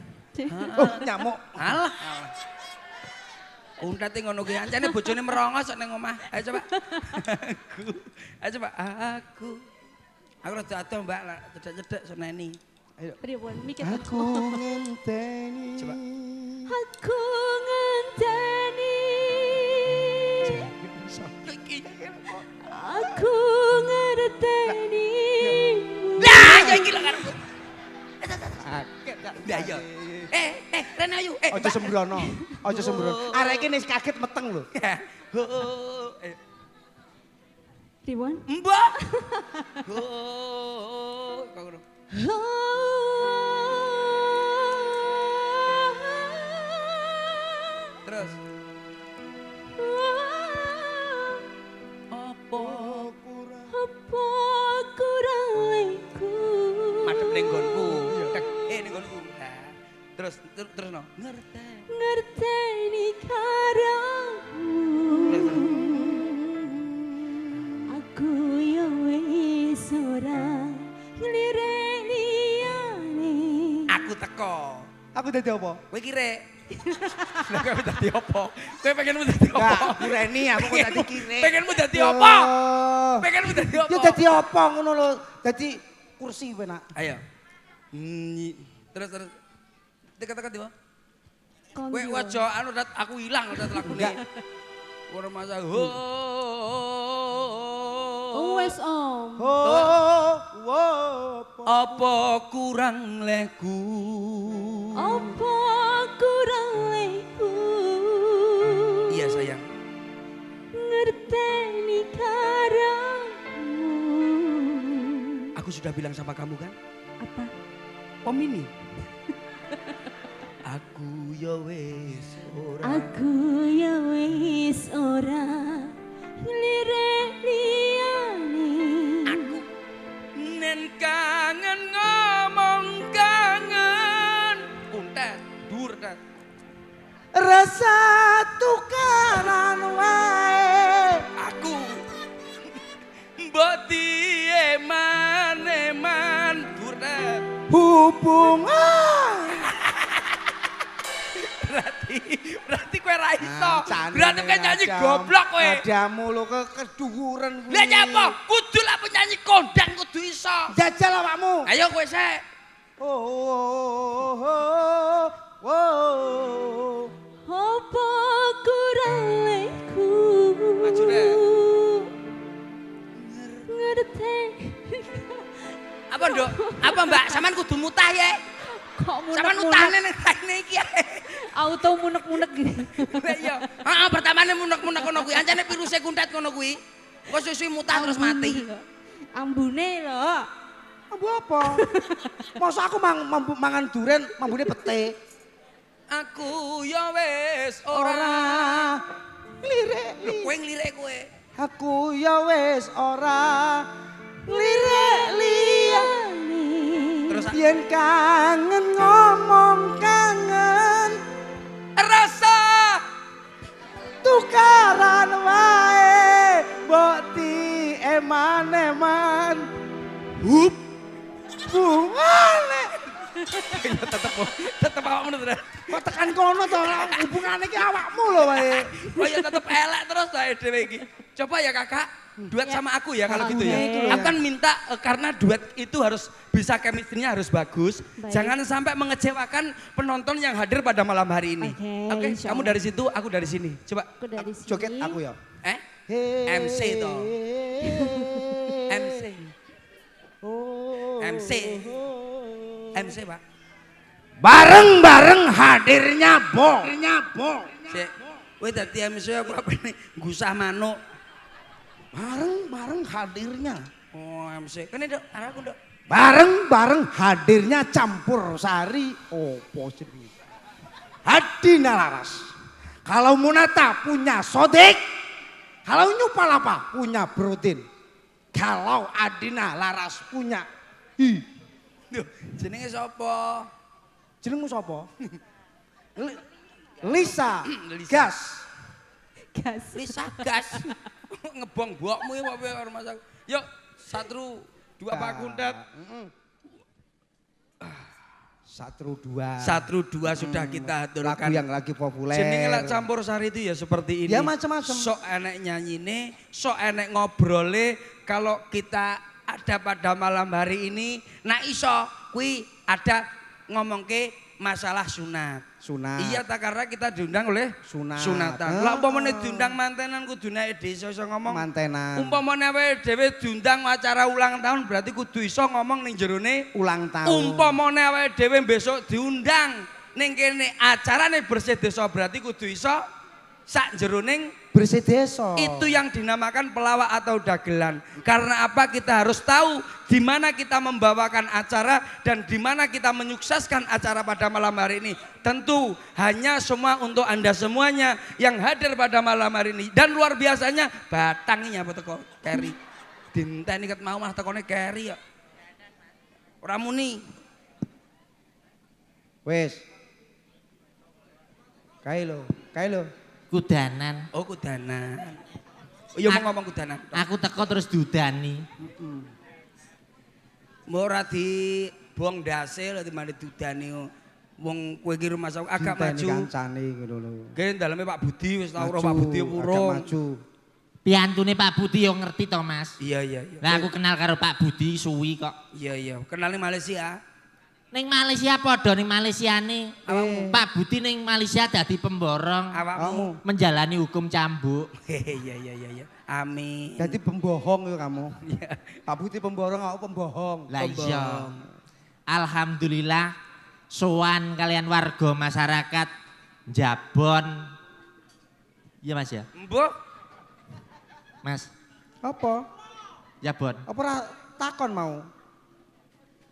Oh, nyamuk. Alah. Untate ngono kuwi ancane bojone merongos nek ning omah. Ayo coba. Ayo coba. Aku rada atuh, Mbak, cedek-cedek seneni. Ayo. Pripun mikir Aku ngenteni. Coba. Aku ngenteni. Aku ngerteni. Lah, ya iki lho karepku. Lah iya. Ren ayu. Aja sembrono. Aja sembrono. Arek iki wis kaget meteng lho. Pripun? Mbak. Kok ngono. Terus. Apa Apa kurangku? madhep ning nggonku. Tek, ning nggonku. Nah, terus no. Ngerteni karamu. Aku ya wis ora nglirik liyane. Aku teko. Aku dadi apa? Kowe kire. Lah kowe dadi apa? Kowe pengenmu dadi apa? Enggak, kureni aku kok dadi kire. Pengenmu dadi apa? Oh. Pengenmu dadi apa? Ya dadi apa ngono lho. Dadi kursi penak. Ayo. Terus. Teka-teka di bawah. Kon Kowe yo. aja anu Dat, aku ilang Dat lagune. Ora masa Oh wes Om. apa kurang leku? Apa kurang leku? Iya sayang. Ngerteni karamu. Aku sudah bilang sama kamu kan? Apa? Om ini. Aku ya wis ora. Aku ya wis ora nglirik liyane. Aku nen kangen ngomong kangen. Kuntet, dur dat. Rasa tukaran wae. Aku mbok eman dur dat. Hubungan. Berarti kowe ra iso. Cane Berarti kowe nyanyi ngajam. goblok kowe. Nadamu lo keduhuran kuwi. Lah nyapa? Kudu lah penyanyi kondang kudu iso. Jajal awakmu. Ayo kowe sik. Apa kurang leku? Maju deh. Ngerti. Apa, Nduk? Apa, Mbak? Saman kudu mutah ya. Kok Saman munek-munek. mutahne ning raine iki ya. Auto munek-munek gitu. Lah iya. Heeh, pertamane munek-munek ngono kuwi. Ancane viruse kuntet ngono kuwi. Kok suwi mutah terus mati. Ambune lho. Ambu apa? Masa aku mangan duren, mambune pete. Aku ya wis ora. Ora lirik. Lho kowe nglirik kowe. Aku ya wis ora lirik liyane. Terus Yen kangen ngomong kangen, rasa tukaran wae, mbok di eman-eman. Hubungane. tetep awakmu terus. Kok tekan kono to, hubungane iki awakmu lho wae. Oh ya tetep elek terus wae dhewe iki. Coba ya Kakak, duet sama aku ya kalau gitu ya. Itu loh Aku ya. kan minta karena duet itu harus bisa chemistry-nya harus bagus. Baik. Jangan sampai mengecewakan penonton yang hadir pada malam hari ini. Oke, insya kamu Allah. dari situ, aku dari sini. Coba. Aku dari sini. Joget aku ya. MC toh. MC. MC. MC, Pak. Bareng-bareng hadirnya Bong. Sik. Kowe dadi MC apa ini? Gusah manuk. Bareng-bareng hadirnya. Oh, MC. Kene, Dok, arahku, Dok. Bareng-bareng hadirnya campur sari. Opo jenenge? Hadina Laras. Kalau Munata punya sodik. Kalau Nyupalapa punya protein. Galau Adina Laras punya. Duh, jenenge sapa? Jenengmu sapa? Lisa. Lisa. Gas. Gas. Lisa gas. Ngebong mbokmu kok kowe karo Mas aku. Yuk, Satru 2 Pak Kuntet. Satru 2. Satru 2 sudah kita aturkan. Lagu yang lagi populer. Jenenge lak Campursari itu ya seperti ini. Ya macam-macam. Sok enek nyanyine, sok enek ngobrole. Kalau kita ada pada malam hari ini, nah iso kui ada ngomongke masalah sunat. Sunat. Iya tak karena kita diundang oleh Sunat. sunatan. Lah umpamane diundang mantenan kudune desa iso ngomong. Mantenan. Umpamane awake dhewe diundang acara ulang tahun berarti kudu iso ngomong ning jerone Ulang tahun. umpamane awake dhewe besok diundang ning kene acarane bersih desa berarti kudu iso sak jeroning Bersih desa. itu yang dinamakan pelawak atau dagelan. Karena apa? Kita harus tahu di mana kita membawakan acara dan di mana kita menyukseskan acara pada malam hari ini. Tentu hanya semua untuk Anda semuanya yang hadir pada malam hari ini. Dan luar biasanya batangnya apa teko keri. Dinteni ket mau mah tekone keri ya. Ora muni. Wes. Kae lo. Kudanan. Oh kudanan. Oh, iya mau ngomong kudanan. Aku teko terus diudani. Mbok ora di bong dase lha dimane dudani wong kowe iki rumah sak agak maju. Kancane ngono lho. Nggih daleme Pak Budi wis tau Maju, Pak Budi agak purung. maju. Piantune Pak Budi yo ngerti to, Mas. Iya. Lah aku kenal karo Pak Budi suwi kok. Iya. Kenal Malaysia. Ning Malaysia padha ning Malaysiane. Pak Budi ning Malaysia dadi pemborong. Awakmu. Menjalani hukum cambuk. Iya. Amin. Jadi pembohong yo kamu. Iya. Pak Budi pemborong, aku pembohong. Lah iya. Alhamdulillah sowan kalian warga masyarakat Jabon. Iya Mas ya? Mbok Mas, Apa? Jabon. Apa ora takon mau?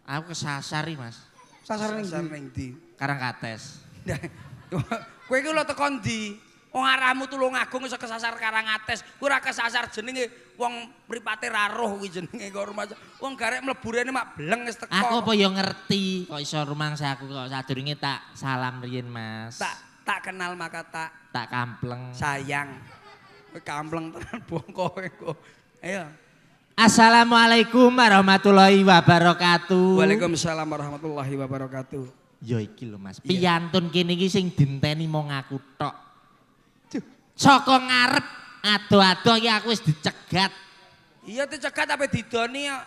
Aku kesasar iki, Mas. Sasaran sasar ndi? ning ndi? Karangkates. Kowe iki lho teko ndi? Wong arahmu Tulungagung iso kesasar Karangates. Kowe ora kesasar jenenge wong mripate raruh kuwi jenenge kok rumah. Wong garek mlebu rene mak bleng wis teko. Aku apa ya ngerti kok iso rumangsa aku kok sadurunge tak salam riyin, Mas. Tak kenal maka tak kampleng. sayang. Kowe kampleng tenan bongkoe kok. Ayo. Assalamualaikum warahmatullahi wabarakatuh. Waalaikumsalam warahmatullahi wabarakatuh. Ya iki lho Mas, piyantun kene iki sing dinteni mung aku tok. Saka ngarep ado-ado iki aku wis dicegat. Iya dicegat apa didoni ya.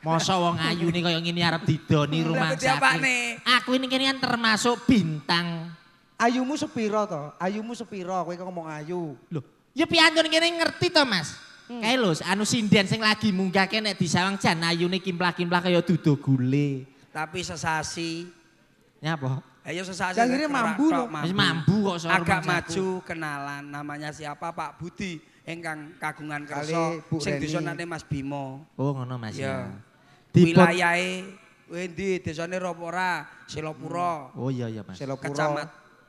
Masa wong ayune kaya ngene arep didoni rumah Lah apane? Aku ini kene kan termasuk bintang. Ayumu sepiro to? Ayumu sepiro? Kowe kok ngomong ayu. Loh, ya piyantun kene ngerti to Mas. Kae lho anu sinden sing lagi munggah kene di sawang jan ayune kimplak-kimplak kaya dudo gule. Tapi sesasi. Nyapa? Ayo sesasi. Yang ini mambu loh. Wis mambu kok soal Agak rumangsaku. maju kenalan namanya siapa Pak Budi ingkang kagungan Kali kersa Bu sing Reni. desane Mas Bimo. Oh ngono Mas Ya. ya. Dipun- Wilayahe endi desane Ropora, Silopuro. Oh iya Mas. Selopuro.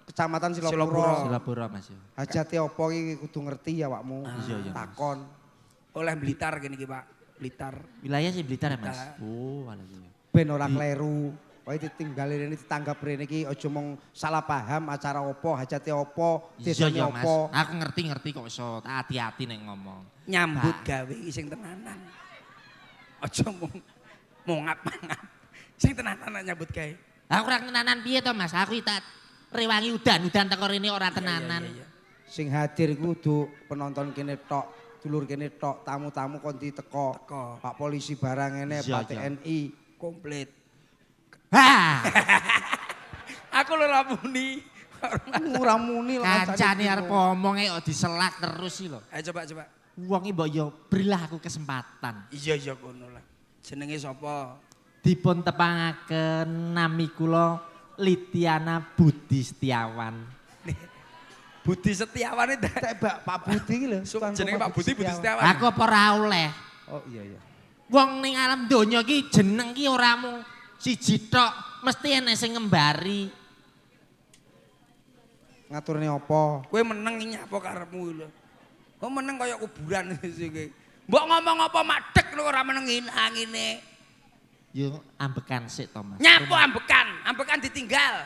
Kecamatan Silopuro. Silopuro. Silapura Mas ya. Hajate apa iki kudu ngerti ya awakmu. Iya, Mas. Takon. Oleh Blitar gini iki Pak. Blitar. Wilayah sih Blitar ya Mas. Blitar. Oh alah iya. Ben ora kleru. Kowe ditinggal rene ditanggap rene iki aja mung salah paham acara apa, hajate apa, Iya desane ya Mas. apa. Aku ngerti kok iso hati-hati nek ngomong. Nyambut Pak. gawe iki sing tenanan. Aja mung ngap-ngap. Sing tenanan nyambut gawe. Aku ora tenanan piye to Mas? Aku tak rewangi udan teko rene ora tenanan. Iya. Sing hadir iku kudu penonton kene tok, dulur kene tok, tamu-tamu kon diteko. Teko. Pak polisi barang ngene, Iya, Pak iya. TNI. Komplit. Ha! Aku lho ramuni. Ora muni lah Kancane arep ngomong kok diselak terus iki lho. Ayo coba. Wong iki mbok yo berilah aku kesempatan. Iya kono lah. Jenenge sapa? Dipun tepangaken nami kula Litiana Budi Setiawan. Budi Setiawan itu. Tek Pak Budi iki lho. Jenenge Pak Budi Setiawan. Aku apa ora oleh. Oh iya. Wong ning alam donya iki jeneng ki ora mung siji tok, mesti enek sing ngembari. Ngaturne apa? Kowe meneng nyapa karepmu lho. Kok meneng kaya kuburan iki. Mbok ngomong apa madeg lho ora menengin angine. Yo ambekan sik to Mas. Nyapo ambekan? Ambekan ditinggal.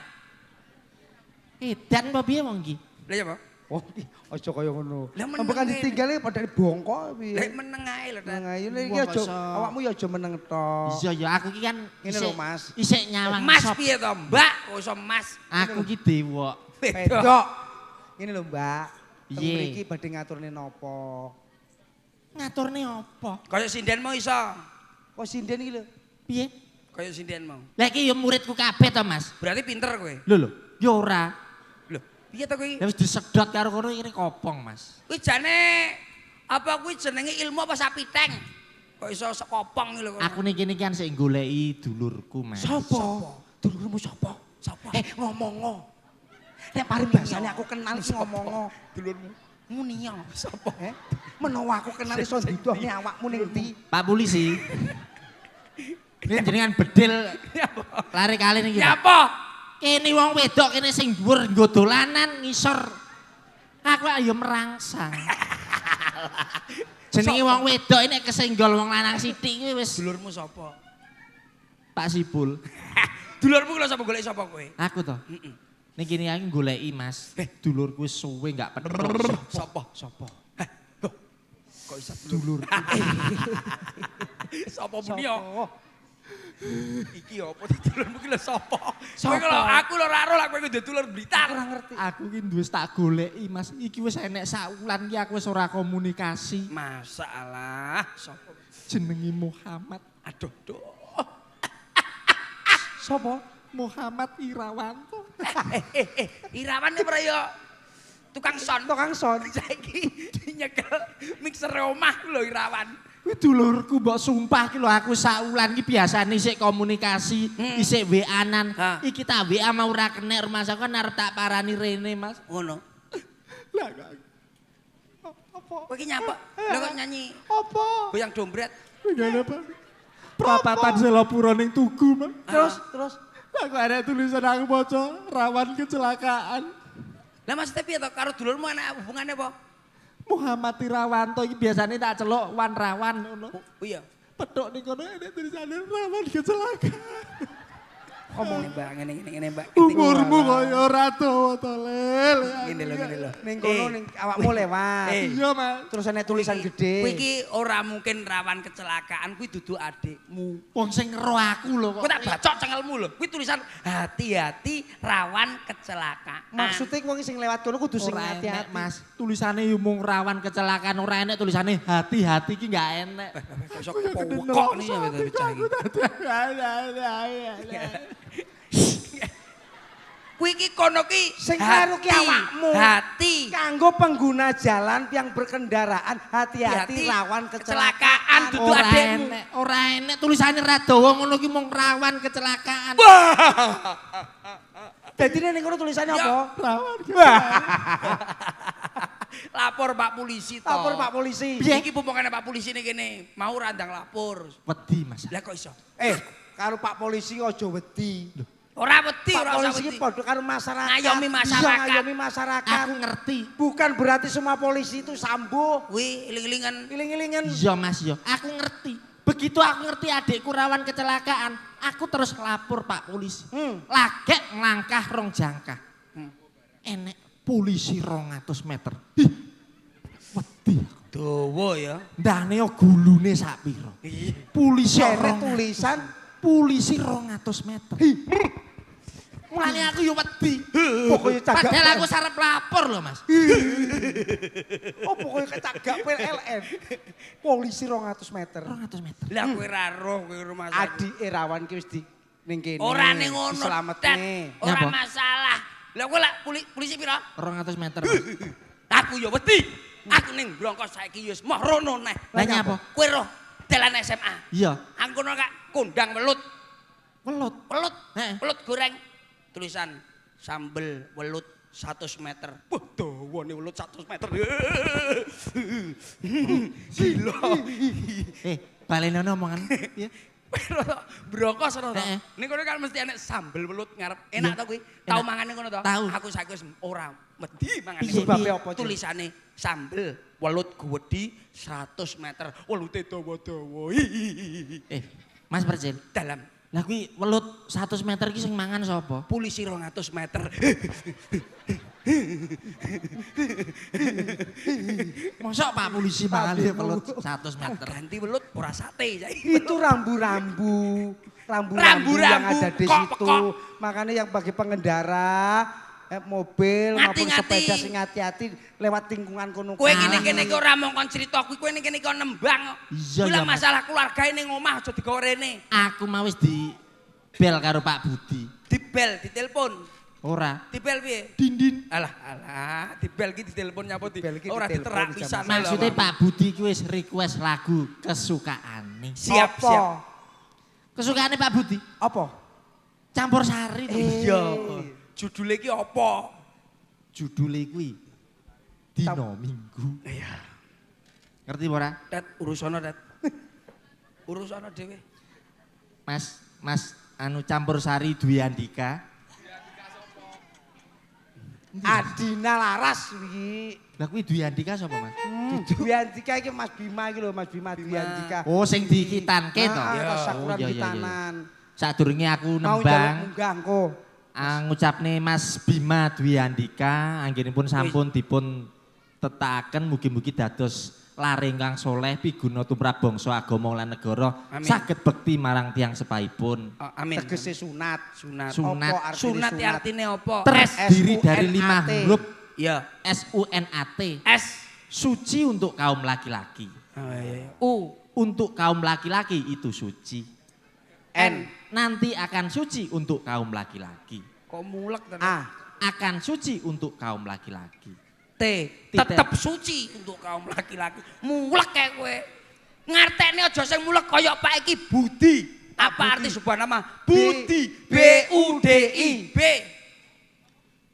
Edan apa piye wong iki? Lah ya, Pak. Oh, aja kaya ngono. Lah meneng Ambekan ngene. ditinggali padahal bongko piye. Lek meneng ae lho, Meneng Tat. ae iki Wah, aja kok iso. awakmu ya aja meneng tok. Iya ya aku ki kan Ngene lho, Mas. Isik nyawang Mas sop. piye to, Mbak? Kok iso Mas? Aku ki dewok. Wedok. Ngene lho, Mbak. Teng Iye. mriki badhe ngaturne napa? Ngaturne apa? Kaya sindenmu iso. Kok sinden iki lho. Piye? Kaya sindenmu. Lah iki ya muridku kabeh to Mas. Berarti pinter kowe. Lho, ya ora. Lho, piye to kowe? Ya wis disedot karo kono iki kopong Mas. Kuwi jane apa kuwi jenenge ilmu apa sapiteng? Kok iso sekopong iki lho. Aku niki kan sik goleki dulurku Mas. Sapa? Dulurmu sapa? Sapa? Ngomong. Nek paribasane aku kenal iki ngomong. Dulurmu. Munia sapa? Menawa aku kenal iso didohne awakmu ning ndi? Pak polisi. Ini jenengan bedil lari kali niki. Nyapa? Kene wong wedok kene sing dhuwur nggo dolanan ngisor. Aku ayo merangsang. Jenenge wong wedok ini kesenggol wong lanang sithik kuwi wis Dulurmu sapa? Pak Sipul. Dulurmu lho sapa golek sapa kowe? Aku to. Niki ini aku goleki Mas. Dulurku wis suwe gak petruk. Sapa? Sapa? Kok iso dulur? Sapa Munia? Iki apa dulurmu ki lho sapa? Kowe lho aku lho ora ero lak kowe kudu dulur Blitar. Ora ngerti. Aku ki wis tak goleki Mas. Iki wis enek saulan ki aku wis ora komunikasi. Masalah sapa? Jenenge Muhammad. Aduh, duh. Sapa? Muhammad Irawanto. Irawan iki ora ya tukang son. Tukang son. Saiki nyekel mixer omah lho Irawan. Kuwi dulurku mbok sumpah ki lho aku saulan ki biasane isik komunikasi, isik WA-an. Ha. Iki tak WA mau ora kenek rumah sakon arep tak parani rene Mas. Ngono. Lah Apa? Kowe iki nyapa? Lho kok nyanyi Apa? goyang dombret. ngene apa? Prapatan Selopuro ning Tugu Mas. Terus Aku ada tulisan aku maca rawan kecelakaan. Lah maksudnya piye to karo dulurmu ana hubungane apa? Muhammad Irawanto iki biasane tak celuk wan rawan ngono. Oh iya. Petuk ning kono ada tulisane rawan kecelakaan. Omong Mbak ngene Mbak. Umurmu kaya ora dawa to Lel. Ngene lho. ning kono ning awakmu lewat. Iya Mas. Terus ana tulisan gede. Kowe iki ora mungkin rawan kecelakaan, kuwi dudu adikmu. Wong sing ngero aku lho Kowe tak bacok cengelmu lho. Kuwi tulisan hati-hati rawan kecelakaan. Maksudnya wong sing lewat kono kudu sing ora enek hati-hati. Mas. Tulisane yo mung rawan kecelakaan ora enek tulisane hati-hati iki enggak enek. Kok kok nih ya bocah iki. Kuwi iki kono ki Sing karo ki hati, awakmu. Hati. Kanggo pengguna jalan yang berkendaraan hati-hati rawan kecelakaan. Dudu Ora adekmu. enek, ora enek tulisane ra dawa ngono ki mung rawan kecelakaan. Dadi ning kono tulisannya Ya. apa? Rawan. Lapor Pak Polisi to. Lapor Pak Polisi. Piye iki pumpungane Pak Polisi ning kene? Mau randang lapor. Wedi Mas. Lah kok iso? Karo Pak Polisi aja wedi. Ora wedi, Pak ora usah Polisi wedi. ki padha karo masyarakat. Ngayomi masyarakat. Iya, ngayomi masyarakat. Aku ngerti. Bukan berarti semua polisi itu sambo. Kuwi iling-ilingan. Iling-ilingan. Iya Mas yo, aku ngerti. Begitu aku ngerti adikku rawan kecelakaan, aku terus lapor Pak Polisi. Lagek nglangkah rong jangkah. Enek polisi 200 meter. Ih, wedi aku. Dawa ya. Ndane yo gulune sak pira. Polisi Jere 200 tulisan polisi 200 meter. Mulane aku yo wedi. pokoknya cagak. Padahal aku sarep lapor loh Mas. Oh pokoknya cagak PLN. Polisi 200 meter. 200 meter. Lah kowe ra roh kowe rumah sakit. Adik Irawan ki wis di ning kene. Ora ning ngono. Diselametne. Ora Nyapa? masalah. Lah kowe lak polisi pira? 200 meter. Mas. Aku ya wedi. Aku ning Brongkos saiki ya wis moh rono neh. Lah nyapa? Kowe roh dalan SMA. Iya. Aku kono kak kondang welut. Welut. Welut. Heeh. Welut goreng. Tulisan sambel welut 100 meter. Wah, dawane welut 100 meter. Gila. Balenono omongan. Iya. Brokos ora to. Heeh. Ning kono kan mesti enek sambel welut ngarep. Enak Iya. to kuwi? Enak. Tau mangan ning kono to? Tau. Aku saiki wis ora wedi mangan. Piye, ning kono. Sebabnya apa? Cil? Tulisane sambel welut gede 100 meter. Welute dawa-dawa. Mas Percil. Dalam Lah kuwi welut 100 meter iki sing mangan sapa? polisi 200 meter. Mosok Pak polisi mangan welut 100 meter. Ganti welut ora sate saiki. Itu rambu-rambu yang Rambu-rambu, ada di kok, situ. kok. Makanya yang bagi pengendara mobil maupun Ngati-ngati. sepeda sing hati-hati lewat lingkungan kono. Kowe kene-kene iki ora mongkon crita kuwi, kowe kene iki nembang. Iya, Kuwi ya, Mas. masalah keluargae ning omah aja digawa rene. Aku mau wis di bel karo Pak Budi. Dibel, ditelepon. Ora. Dibel piye? Dindin. Alah, dibel ki ditelepon nyapa di. Dibel ki Ora ditelepon diterak bisa pisan. Maksudnya Pak Budi ki wis request lagu kesukaane. Siap, Apa? siap. Kesukaane Pak Budi Apa? campur sari. Iya. Judule ki apa? Judule kuwi Dino Minggu. Iya. Ngerti ora? Dat urusono dat. Urusono dhewe. Mas anu campur sari Dwi Andika. Adina Laras iki. Lah kuwi Dwi Andika sapa, Mas? Dwi Andika iki Mas Bima iki lho, Mas Bima Dwi Andika. Oh, sing dikitanke to. Sakuran iya, iya, iya. Kitanan. Sadurunge aku Mau jaluk nembang, munggah engko. ngucapne Mas Bima Dwi Andika anggenipun sampun dipun tetaken mugi-mugi dados lare ingkang soleh piguna tumrap bangsa agama lan negara Amin. saged bekti marang tiyang sepaipun. Amin. Tegese sunat. Sunat. Sunat. Apa artine Sunat ya artine apa? Terdiri dari SUNAT. 5 huruf Iya. SUNAT. S. Suci untuk kaum laki-laki. Oh, iya. U untuk kaum laki-laki itu suci. N. Nanti akan suci untuk kaum laki-laki. Kok mulek tenan? A. Akan suci untuk kaum laki-laki. T. Titik. Tetep suci untuk kaum laki-laki. Mulek kayak kowe. Ngartekne aja sing mulek kaya Pak iki Budi. Apa arti sebuah nama? Budi. B-U-D-I. B.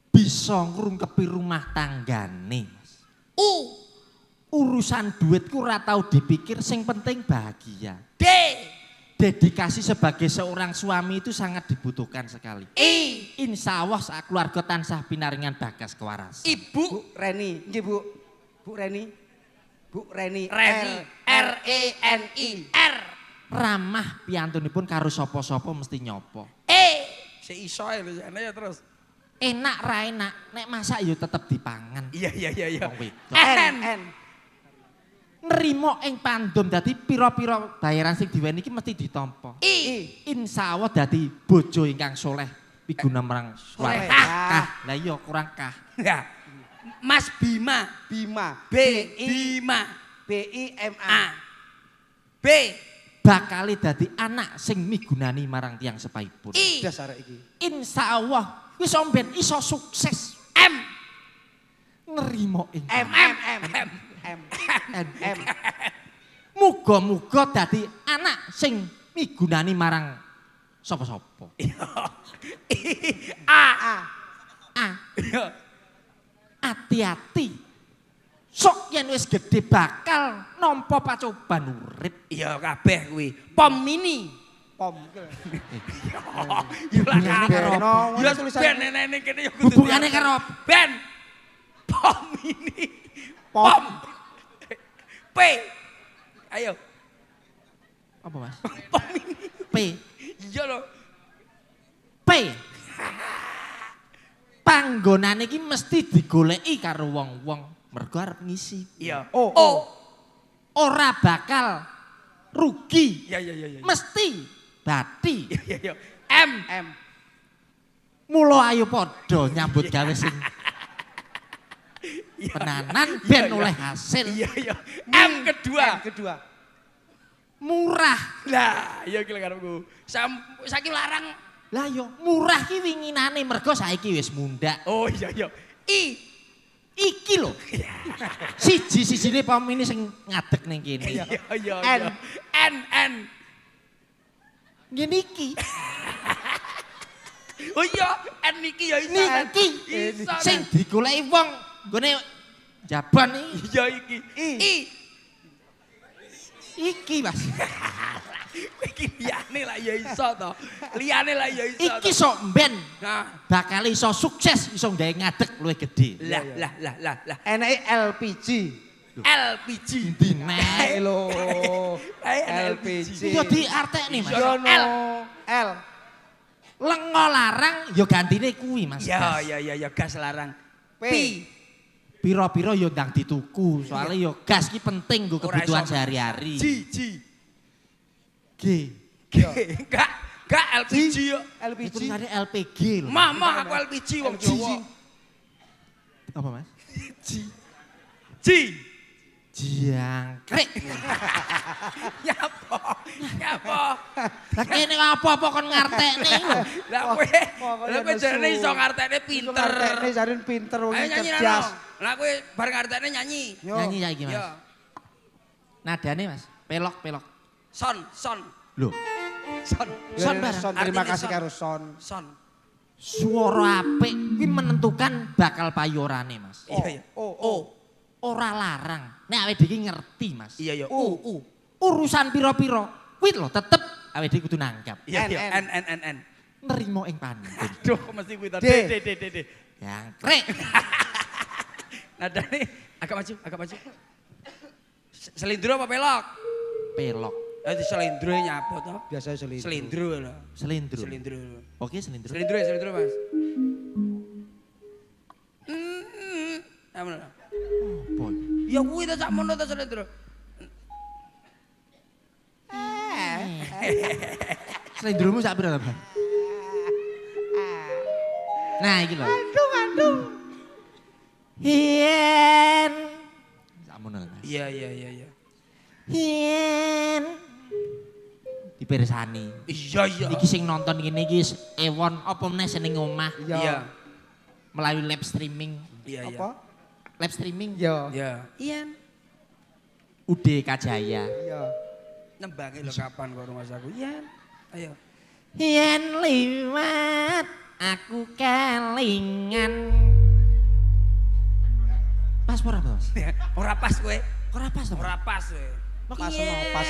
Bisa ngrungkepi rumah tanggane. U. Urusan duitku ora tau dipikir, sing penting bahagia. D. Dedikasi sebagai seorang suami itu sangat dibutuhkan sekali. I. Insya Allah saat keluarga tansah pinaringan bagas kewarasan. Ibu. Bu Reni, nggih Bu. Bu Reni. Bu Reni. Reni. R-E-N-I. R. Ramah piantunipun karo sapa-sapa mesti nyopo. E. Si iso lho jane ya terus. Enak ra enak, nek masak yo tetep dipangan. Iya. Wong wedok. N. N. Nrimo ing pandom dadi pira-pira bayaran sing diweni iki mesti ditampa. I. Insya Allah dadi bojo ingkang soleh piguna marang Soleh. keluarga. Kah, lah iya kurang kah. Ya. Mas Bima. Bima. B. Bima. B-I-M-A. A. B. Bakale dadi anak sing migunani marang tiyang sepaipun. I. Dasar iki. Insya Allah wis omben iso sukses M. nrimo ing M. M. M. muga-muga dadi anak sing migunani marang sapa-sapa. A. Ah, ati-ati. Sok yen wis gedhe bakal nampa pacoban urip. Iya kabeh kuwi. Pom mini. Pom. Ya Hubungannya karo apa? Ya Tulisan- ben nene kene ya kudu. Hubungannya karo apa? Ben. Pom mini. Pom. Pom. P. Ayo. Apa Mas? Pom mini. P. Iya lho. P. Panggonane iki mesti digoleki karo wong-wong mergo arep ngisi. Iya. O. O. Ora bakal rugi. Iya. Mesti bati. Iya. M. M. Mula ayo padha nyambut gawe sing tenanan ben oleh hasil. Iya. M kedua. M kedua. Murah. Lah, iya ki karepku. Saiki larang. Lah yo murah ki winginane mergo saiki wis mundhak. Oh iya. I. Iki lho. Siji-sijine pamine sing ngadeg ning kene. Iya. N. Ngene iki. Oh iya, N niki ya iso. Niki Iso. sing digoleki wong nggone jaban iki. Iya iki. I. Iki Mas. Iki liyane lah ya iso to. Liyane lah ya iso. Iki sok mben Nah, bakal iso sukses iso gawe ngadeg luwih gedhe. lah. Enake LPG. LPG. Dinek lho. LPG. Yo diartekne Mas. Yo no. L. Lengo larang yo gantine kuwi Mas. Ya Gas. ya gas larang. P. Piro-piro yo ndang dituku, soalnya yo gas ki penting nggo Ora kebutuhan iso. sehari-hari. G. G. Enggak LPG yo. LPG. Tulisannya LPG lho. Mah aku LPG wong Jawa. Apa Mas? G. Jangkrik. Nyapa? Lah kene apa-apa kon ngartekne lho. Lah kowe jarene iso ngartekne pinter. Ngertekne jaren pinter wong Ayo nyanyi cerdas. nano. Lah kowe bar ngartekne nyanyi. Yo. Nyanyi saiki Mas. Yo. Nadane Mas, pelok-pelok. Son. Lho, Son. Son Yo, bareng. Son, terima Artinya kasih son. karo Son. Son. suara apik kuwi menentukan bakal payorane Mas. Iya. Oh. Ora larang. Nek awake dhewe ngerti Mas. Iya. Urusan piro-piro kuwi lho tetep awake dhewe kudu nanggap. Iya. N. Nerimo ing pantun. Aduh, mesti kuwi D. D. Jangkrik. Nadane agak maju. Selindro apa pelok? Pelok. Di selindro nyapa to? Biasa selindro. Selindro lho. Selindro. Oke, selindro. Selindro Mas. Amun. Apa? Ya kuwi to sak mono to selindro. Selindromu sak pira, Bang? Nah, iki lho. Aduh. Yen. Sakmono lho, Mas. Iya. Yen. Dipirsani. Iya. Iki sing nonton kene iki ewon apa meneh seneng omah Iya. melalui live streaming. Iya. Apa? Live streaming Yo. Iya. Ian. UD Kajaya. Iya. Nembange lho kapan kok rumah aku. Ian. Ayo. Yen liwat aku kelingan. Pas ora, Mas? Ora pas kowe. Ora pas to? Ora pas kowe. Pas.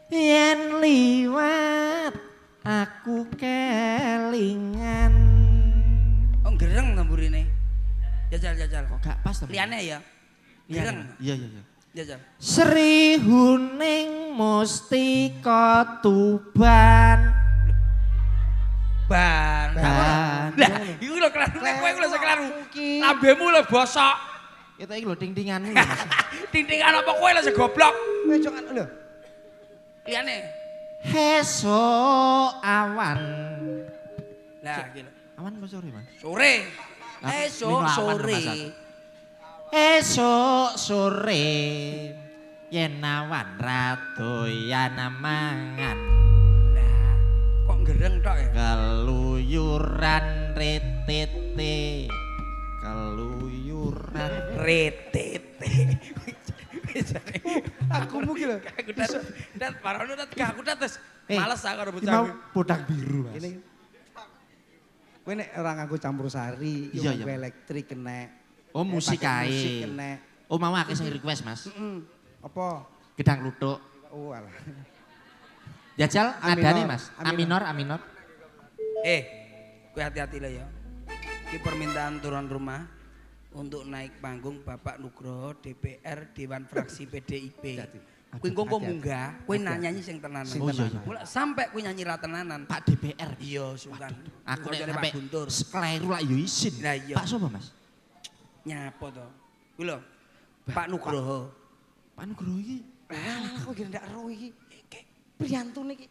Yen liwat aku kelingan. Oh gereng tamburine. Jajal. Kok gak pas to? Liyane ya. Gereng. Iya. Jajal. Sri Huning Mustika Tuban. Ban. Ban. Lah, iku lho kelaru kowe lho sing kelaru. Lambemu lho bosok. Itu iki lho ting-tinganmu lho, Mas. Ting-tingan apa kowe lho sing goblok. Kowe jokan lho. Liyane. Esok awan. Lah iki lho. Awan apa sore, Mas? Sore. Lah, Esok minggu awan sore. Mas. Esok sore yen awan radoyan mangan. Lah, kok gereng tok ya? Keluyuran retete. Keluyuran. Retete. Aku mungkin lho. Aku dat parono dat aku dat terus males aku karo Iki bocah. mau podang biru, Mas. Ini. Kowe nek ora nganggo campur sari, Iya, yo iya. elektrik kena. Oh, musik pakai kae. Musik kena. Oh, mau akeh sing request, Mas. Apa? Gedang luthuk. Oh alah. Jajal Aminor, nadane, Mas. aminor. Aminor. Kowe hati-hati lah ya. Ini permintaan turun rumah untuk naik panggung Bapak Nugroho DPR Dewan Fraksi PDIP. Kowe engko munggah, kowe nyanyi sing tenanan. Oh, iya. Mulai sampai kowe nyanyi ra tenanan. Pak DPR. Iya, sukan. Aku nek Bojone sampe Pak Guntur. sekeliru lak yo isin. Lah iya. Pak sapa, Mas? Nyapa to? Kuwi lho. Pak Nugroho. Pak Nugroho iki. Alah kok kira ndak ero iki. Priyantun iki.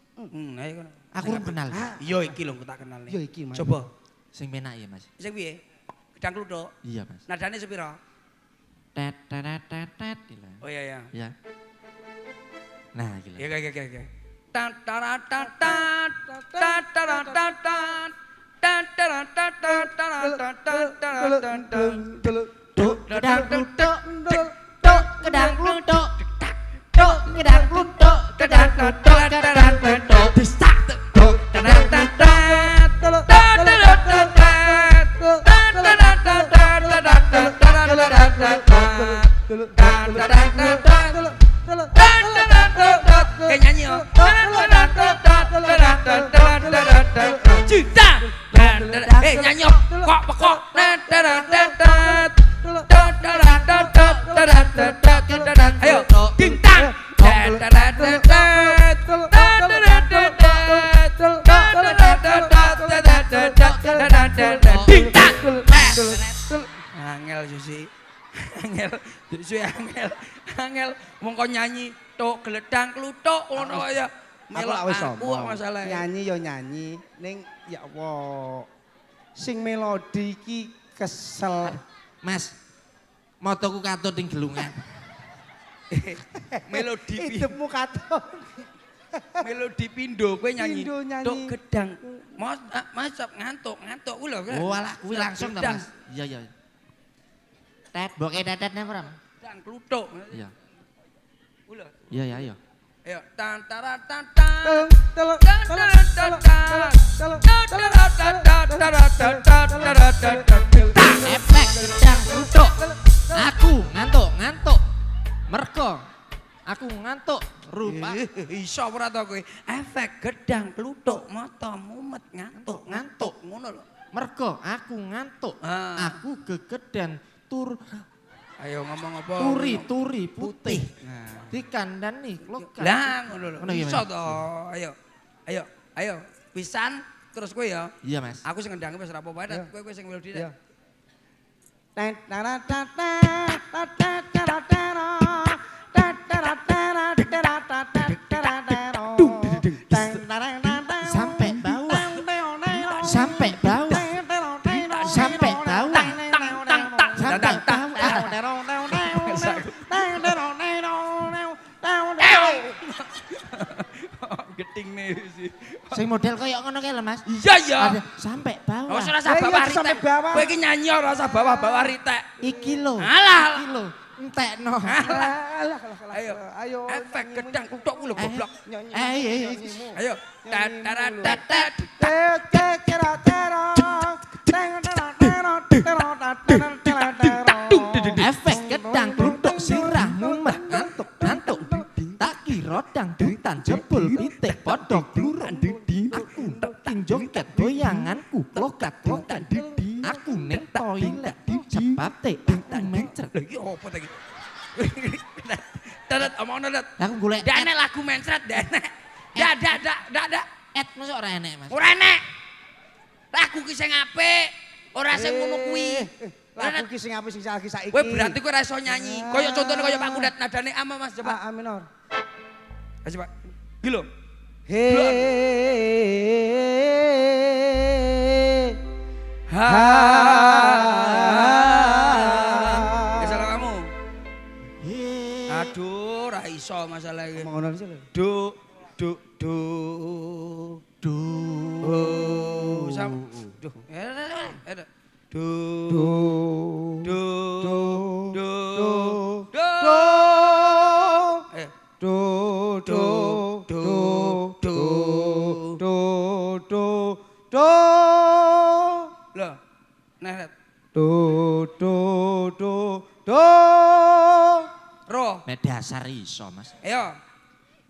Ayo kono. Aku ora kenal. Iya iki lho tak kenal. Iya iki, Mas. Coba. Sing penak ya, Mas. Sing piye? Gedang kluthuk. Iya, Mas. Nadane sepira? Tet tet tet tet. Oh iya. Ya. Nah, iki lho. Oke. Tataratat tataratat tataratat Duk gedang kluthuk. Duk gedang kluthuk. Duk gedang kluthuk. Gedang kluthuk. Gedang kluthuk. Disak. Duk gedang kluthuk. Kayak nyanyi oh. Cinta. Nyanyi oh. Kok pekok. Ayo, dintang. Dintang. Angel Susi. Angel, Susi angel. Wong kok nyanyi tok gledang kluthuk ngono kaya. Melok aku masalah. Nyanyi ya nyanyi, ning ya Allah. Sing melodi iki kesel. Mas, motoku katut ning gelungan. Melodi Hidupmu katon. melodi pindo kowe nyanyi Pindo nyanyi. tok gedang. Mas ngantuk ku lho. Oh alah kuwi langsung ta Mas. Iya. Tet boke tetet nang ora? Gedang kluthuk. Iya. Ku lho. Iya ya. Ayo tan tan tan Efek gedang kluthuk. Aku ngantuk. Mergo aku ngantuk rupa iso ora to kowe efek gedang kluthuk mata mumet ngantuk ngono lho. mergo aku ngantuk. Aku gegeden Ayo ngomong apa? Turi putih. Dikandani lokal. Lah ngono lho. Ngono ya, Iso Mas? to. Ayo. Pisan terus kowe ya. Iya Mas. Aku sing ngendangi wis ora apa-apa nek kowe sing melodi nek. Sampai bawah. Sampai bawah. Sampai bawah. Sampai bawah. Geting nih sih. Sing model koyo ngono kae lho Mas. Iya. Sampai bawah. Ora usah bawah sampai ritek. bawah. Kowe iki nyanyi ora usah bawah ritek. Iki lho. Alah. Iki lho. Entekno. Ayo. Efek gedang kutuk ku lho goblok. Ayo. Efek gedang kluthuk sirah mumet ngantuk. Tak kira dangdutan jebul pitik padha glurung. Aku tekin joget goyanganku lokat. Aku ning toilet cepate aku mencret. Lha iki opo ta iki? Dadat omongno dat. Aku golek Ndak enek lagu mencret, ndak enek. Ndak. mosok ora enek Mas. Ora enek. Lagu ki sing apik, ora sing ngono kuwi. Lagu ki sing apik sing saiki. Kowe berarti kowe ora iso nyanyi. Kaya contone kaya Pak Kudat nadane ama Mas coba. A minor. Ayo Pak. Iki lho. Salah kamu. Aduh, ora iso masalah iki. Ngomong ngono sih lho. Do. Loh, nah, Ro. Nek dasar iso Mas. Ayo.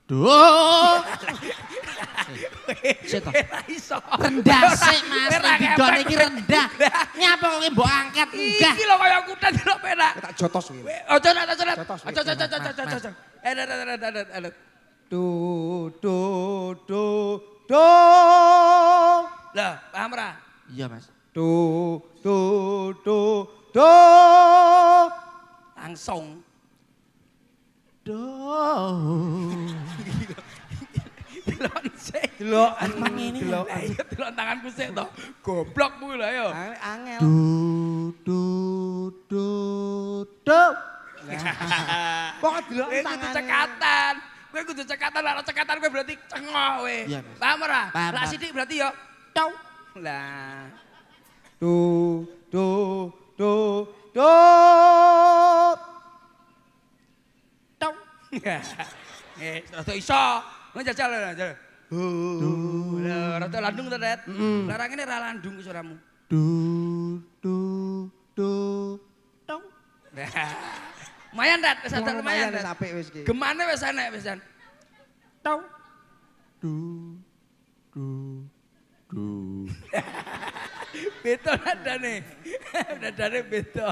Duh. Sik to. Ora iso. Rendah sik Mas, bidone iki rendah. Nyapa kok mbok angkat enggak. Iki lho kaya kudan lho penak. Tak jotos kuwi. Ojo. Lah, paham ora? Iya Mas. Langsung. Delok sik. Delok ngene ya. Ayo delok tanganku sik to. Goblokmu lho ayo. angel. Kok delok Kowe kudu cekatan. Kowe kudu cekatan, ora cekatan kowe berarti cengoh kowe. Iya, Mas. Paham ora? Paham, Lah paham. sithik berarti ya tau. Lah. Tau. Rada iso. Ngono jajal lho. Lah rada landung to, Det. Larangane ra landung suaramu. Tau. Lumayan, Det. Wis ada lumayan, Det. apik wis iki. Gemane wis enek wisan. Tau. Beda nadane. Nadane beda.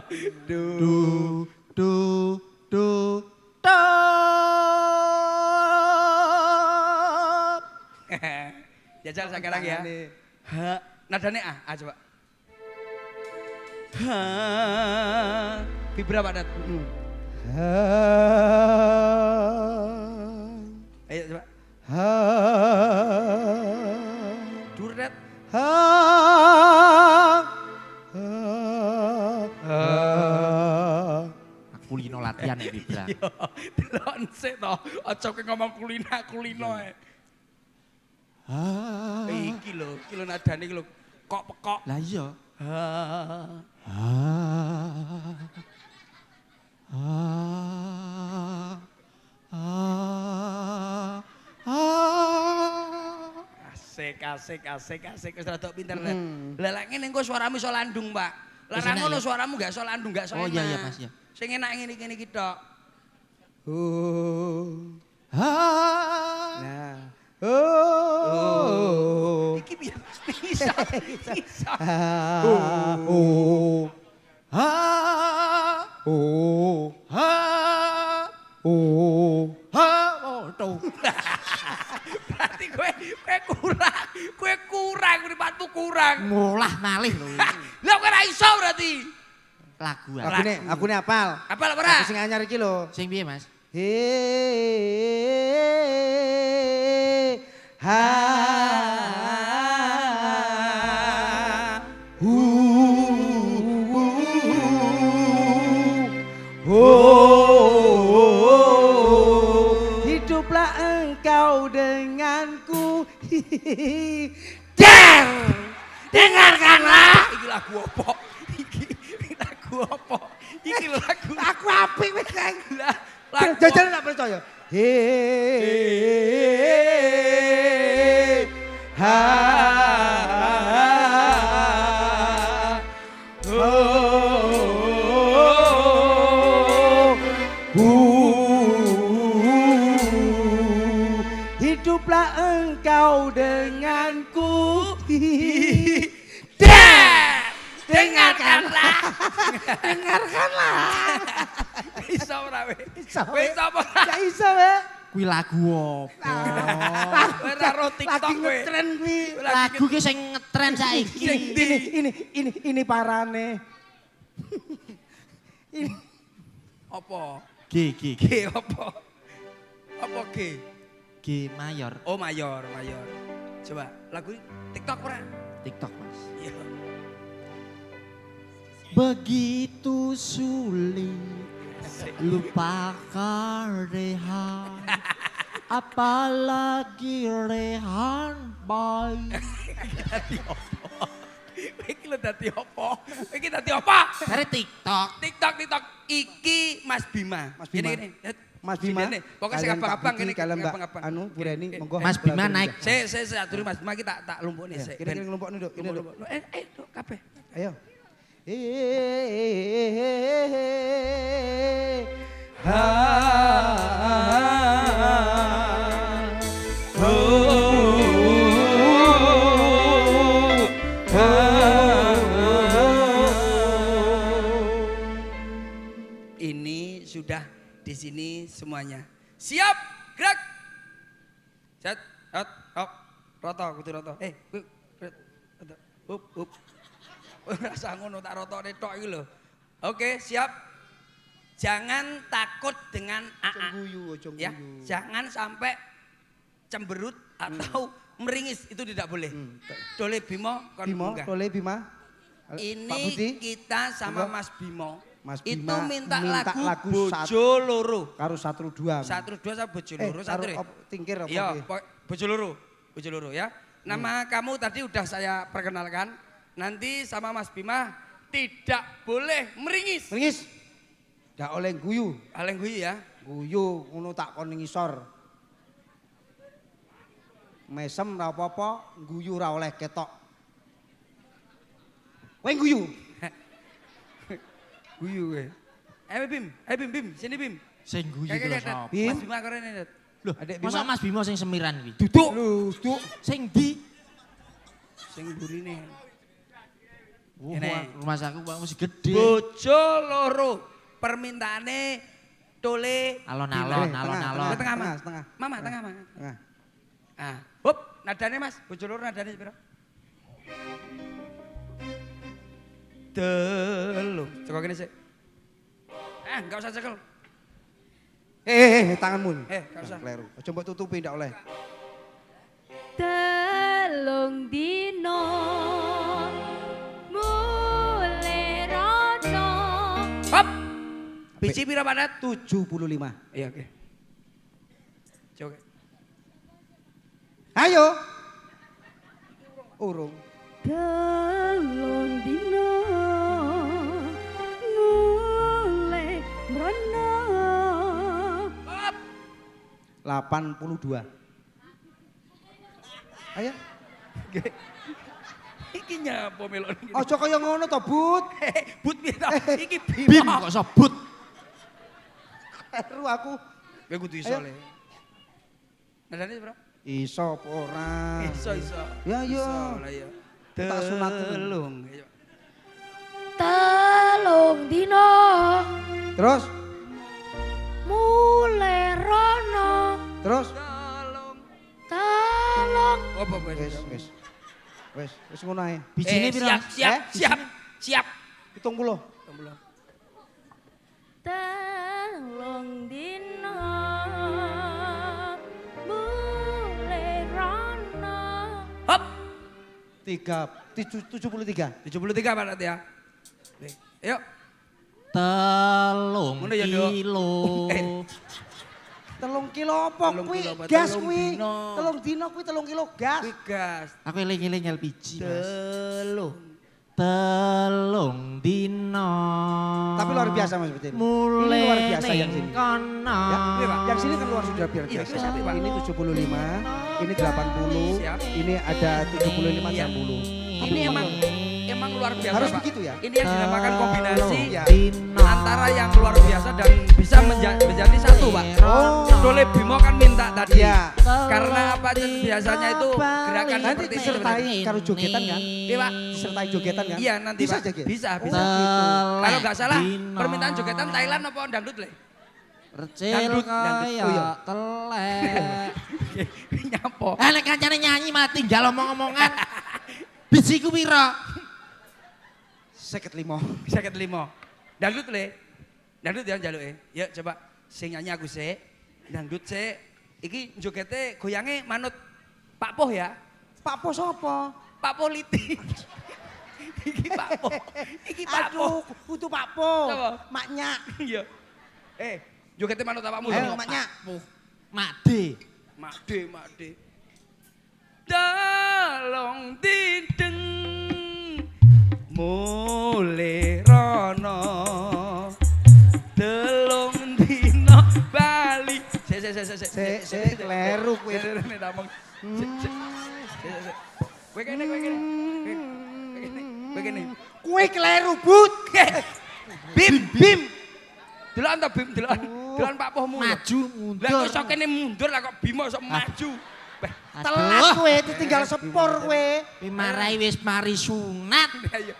du dut. Jajal sekarang ya. Ha, nadanya A coba. Ha. Vibra Pak Dat. Ayo coba. Dur Dat. Kulino latihan nek Vibra. Yo, delok sik to. Aja kowe ngomong kulino ae. Iki lho nadane iki lho kok pekok. Lah iya. Asik wis rada pinter. Lah lek ngene engko suaramu iso landung, Pak. Lah ra ngono suaramu gak iso landung, gak iso. Oh iya Mas ya. Sing enak ngene iki tok. Nah. Iki piye? Bisa. Berarti kowe kurang mripatmu kurang. Ngolah malih lho. Lah kowe ra iso berarti. Lagu Aku nih apal. Apal apa ora? Aku sing anyar iki lho. sing piye Mas? Hiduplah engkau denganku. Dengarkanlah. Iki lagu apa? Iki lagu apa? Iki lagu. Aku apik wis kae. Lagu. Jajan tak percaya. Hiduplah engkau denganku. Dengarkanlah. Dengarkanlah. Iso ora we? Iso, Kowe iso apa? Gak iso we. Kuwi lagu apa? Kowe ora ro TikTok Lagi kowe. ngetren kuwi. Lagu ki sing ngetren saiki. Ini parane. Ini Apa? G. G apa? Apa G? G mayor. Oh mayor. Coba lagu TikTok ora? TikTok Mas. Iya. Begitu sulit lupakan Rehan, apalagi Rehan baik. Iki lho dadi apa? Iki dadi apa? Dari TikTok. TikTok iki Mas Bima. Mas Bima. Gini. Mas Bima. Pokoknya sing abang-abang ini ngene kalian Mbak abang-abang. Anu Bureni monggo. Mas Bima naik. Saya atur Mas Bima kita tak lumpukne sik. Kira-kira ngelompok nih, Dok. Ini, Dok. Kabeh. Ayo. Ini sudah di sini semuanya. Siap, gerak. Set, hop, roto, kudu roto. Up. Rasa ngono tak rotone tok iki lho. Oke, siap. Jangan takut dengan AA. Ya, jangan sampai cemberut atau meringis, itu tidak boleh. Dole Bimo, Dole Bima. ini kita sama Mas Bimo. Mas itu Bima minta lagu Bojo Loro. Karo Satru 2. Satru 2 sama Bojo Loro. Tingkir apa? Iya, Bojo Loro ya. Nama kamu tadi udah saya perkenalkan. Nanti sama Mas Bima tidak boleh meringis. Meringis. Gak oleh guyu. Aleng guyu ya. Guyu ngono tak kon ngisor. Mesem ra apa-apa, guyu ra oleh ketok. Kowe guyu. Guyu kowe. Bim, sini Bim. Sing guyu ku lho sapa? Bim. Mas Bima keren ini. Loh, masa Mas Bimo sing semiran kuwi? Duduk. Duduk. Sing di Sing burine. rumah saku masih gede. Bojo Loro. Permintaane Tole. Alon-alon, Tengah, alon-alon. Tengah, Mas. Tengah. Mama, tengah, Mas. Tengah. Ah, hop, nadane Mas. Bojo loro nadane piro? Delung. Coba kene sik. Enggak usah cekel. Tanganmu. Enggak usah. Kleru. Aja mbok tutupi ndak oleh. Telung dino mulai rono. Hop. Biji piro Pak? 75. Iya, oke. Coba. Ayo. Urung. Telung dino mulai rono. Hop. 82. Ayo. Iki nyapa melon iki. Aja kaya ngono to, But. But piye to? Iki Bim kok sebut. Kleru aku. Kowe kudu iso Ayo. le. Nadane piro? Iso apa ora? Iso. Ya, ya. Iso lah ya. Tak sunat dulu. Telung. Ayo. Telung dino Terus, mulai rono. terus. Telung. Telung Apa Wis ngono ae. Bijine piro? Siap. 70. telung dino mulai rono. Hop. 73. 73 Pak Nat ya. Nih, Yuk. Telung Ngono ya, Dok. kilo. 3 kilo apa Telung kuwi? kilo apa? Gas Telung kuwi. dino. 3 dino kuwi 3 kilo gas. Kuwi gas. Aku eling-eling LPG, Mas. Telung. Telung dino. Tapi luar biasa Mas Betin. Mulai Ini luar biasa yang sini. kono. Ya, iya, Pak. Yang sini kan luar sudah biar Iya, biasa. itu satu, Pak. Ini 75, ini 80, Siap. ini ada 75, Iya. 60. Ini emang luar biasa Harus Pak. begitu ya? Ini yang dinamakan kombinasi Ya. antara yang luar biasa dan bisa menjadi satu Pak. Oh. Dole Bimo kan minta tadi. Iya. Karena apa biasanya itu gerakan Nanti seperti ini. disertai karo jogetan kan? Iya Pak. Disertai jogetan kan? Iya nanti bisa Pak. aja, Ki? Bisa. Telek Kalau nggak salah dino. permintaan jogetan Thailand apa dangdut le? Recil Dangdut. kaya Oh, iya. telek. Nyapo. Nek kancane nyanyi malah tinggal omong-omongan. Bijiku pira? 55. 55. Dangdut le. Dangdut ya njaluke. Ya coba sing nyanyi aku sik. Dangdut sik. Iki jogete goyange manut Pak Poh ya. Pak Pos apa? Pak Politik. Iki Pak Poh. Iki Pak Poh. Aduh, kudu Pak Po. Apa? Maknya. Iya. Jogete manut apakmu Ayo, lho. maknya. Makde. Makde. Dalong dideng mule rono delong dino bali. Sik, kleru kuwi. Kowe kene. Kuwi kleru, But. Bim. Delokan ta Bim, delokan Pak Pohmu. Maju Lah kok mundur. iso kene mundur lah kok Bimo iso maju. Beh, Telat kowe, ditinggal sepur kowe. Pimarai wis mari sunat. ayo.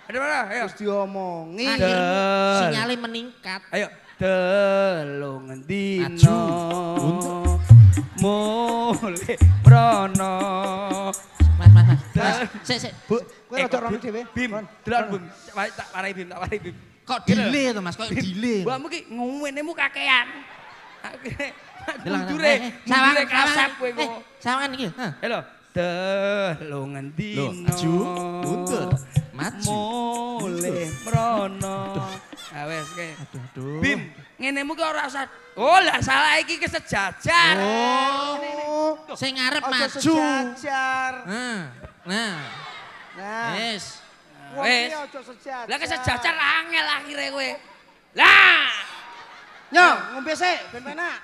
Ada mana? Ayo. Terus diomongi. Akhir Del. sinyalnya meningkat. Ayo. Delong dino. Maju, mundur. Mule prono. Mas. Sik. Bu, kowe rada rono dhewe. Bim, delon Bim. Tak warai Bim. Kok delay to Mas? Kok delay? Mbakmu ki nguwenemu kakean. Delon. Mundure kasap kowe kok. Sawangan iki. Halo. Delong dino. Maju, mundur. Maju. Mule prono. Ah wes oke. Aduh. Bim, ngenemu ki ora usah. Oh, lah salah iki kesejajar. Oh. Sing ngarep Aja maju. sejajar. Nah. Nah, Wes. Wis. wong iki aja sejajar. Lah kesejajar angel akhire kowe. Lah. Yo, ngombe sik ben penak.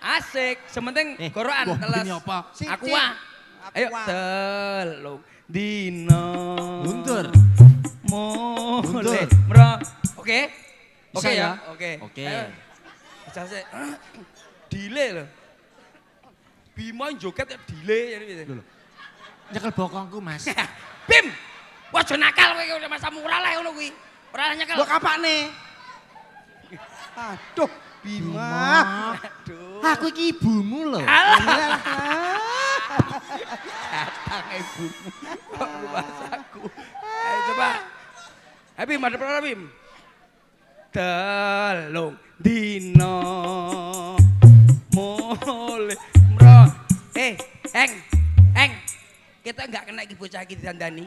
Asik, sementing gorokan wah, teles. ini apa? Aku ah. Ayo telung dino. Mundur. Mule mro. Oke. Bisa Oke ya? ya. Oke. Oke. Ayo. Bisa sik. Dile lho. Bimo joget ya dile jadi piye? Nyekel bokongku, Mas. Bim. Wah, aja nakal kowe udah masa murah lah ngono kuwi. Ora nyekel. Lho kapakne? Aduh, Bima. Aduh. Aku iki ibumu lho. Alah. Datang ibumu. Kok luas aku. Ayo coba. Ayo Bim, ada berapa Bim? Telung dino mulai mro. Eng. Kita enggak kena iki bocah iki dandani.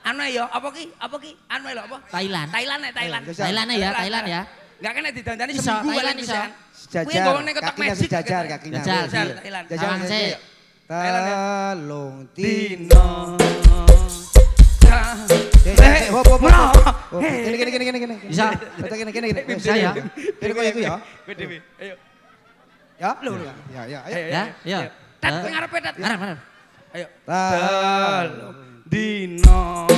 Anu ya, apa ki? Anu lho apa? Thailand. Thailand ya, Thailand ya. Enggak kena didandani Iso, seminggu Thailand kalian iso. bisa. Sejajar, kakinya sejajar, kakinya. Sejajar. Thailand. Tangan sik. Telung dino. Dino. Hop. Gini. Bisa. Betul gini. Bisa ya. Kira kok iku ya. Ayo. Ya. Ya. Ya. Tat ngarepe tat. Ngarep. Ayo. Telung Dino.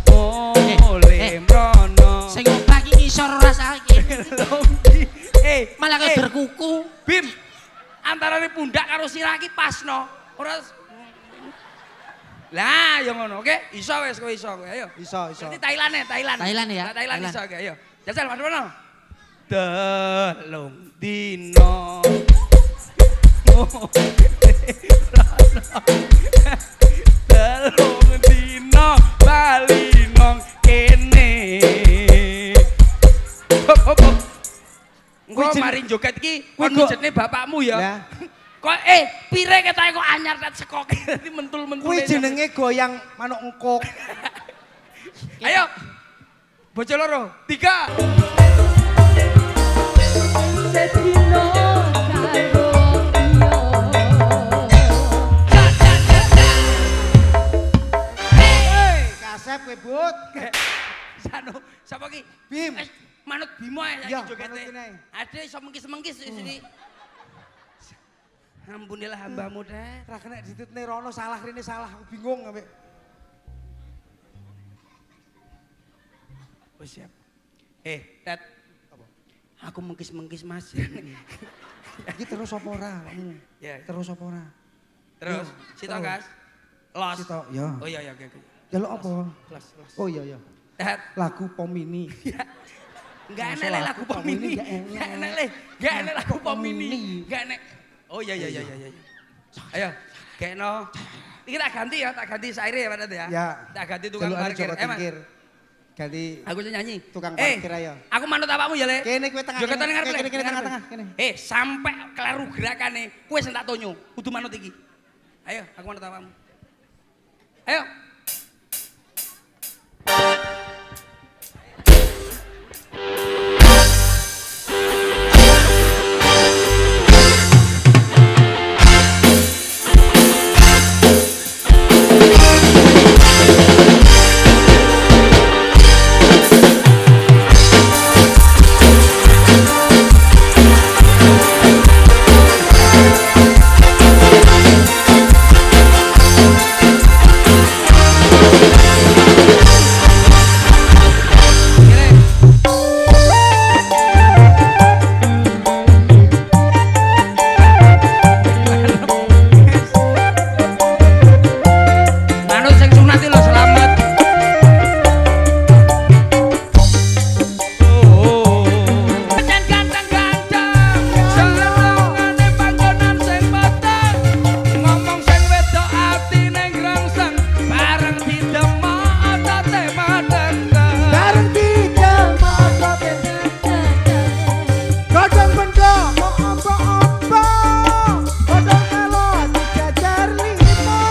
Oleh mrono. Sing ngobah iki ngisor ora saiki. Malah kaya Eh, berkuku. Bim. Antarane pundak karo sirah iki pasno. Ora Lah, yo ngono, oke? Iso wis kowe iso kowe, ayo. Iso. Berarti Thailand ya. Thailand ya, Thailand Thailand. iso oke, ayo. Jajal mana-mana. Telung dino. Telung dino bali nang kene. Hop. Engko mari joget iki kon mijetne bapakmu ya. Ya. Kok pire ketae kok anyar tet sekok dadi mentul-mentul. Kuwi jenenge goyang manuk engkok. Ayo. Bocah loro, 3. Sedino karo Kasep kowe, Bud. Sano, sapa ki? Bim. Manut Bimo ya Ya, iki jogete. manut kene. Ade iso mengkis-mengkis di sini. Ampunilah hambamu deh. Ra kena ditutne rono salah rene salah aku bingung ambek. Oh siap. Tet. Aku mengkis-mengkis Mas. Iki terus apa ora kamu? Ya. Terus apa ora? Terus, Sito Gas. Los. Sito, ya. Oh iya oke. Jaluk apa? Los. Oh iya. Tet. Lagu Pomini. Enggak Masa enak le lagu lagu pom ini. Pomini, Enggak enak le. Enggak enak lagu pom ini. Enggak enak. Oh iya. Ayo, keno. Iki tak ganti saire ya Pak ya. Ya. Tak ganti tukang Jalukane parkir. Joko Mas. Tingkir. Ganti Aku sing nyanyi. Tukang parkir ayo. Aku manut apakmu ya, Le. Kene kowe tengah. Jogetan ngarep, Le. Kene Ngarep, Le. tengah-tengah kene. Sampai kleru gerakane, kowe sing tak tonyo. Kudu manut iki. Ayo, aku manut apakmu. Ayo. Manut sing sunat lho selamat. Ganteng-ganteng, senengane panggonan sing peteng. Ngomong sing wedok atine ngrangsang, bareng didemok otote madeng. Bareng didemok otote. Godhong benda mau apa-apa. Godhong melon dijajar limo.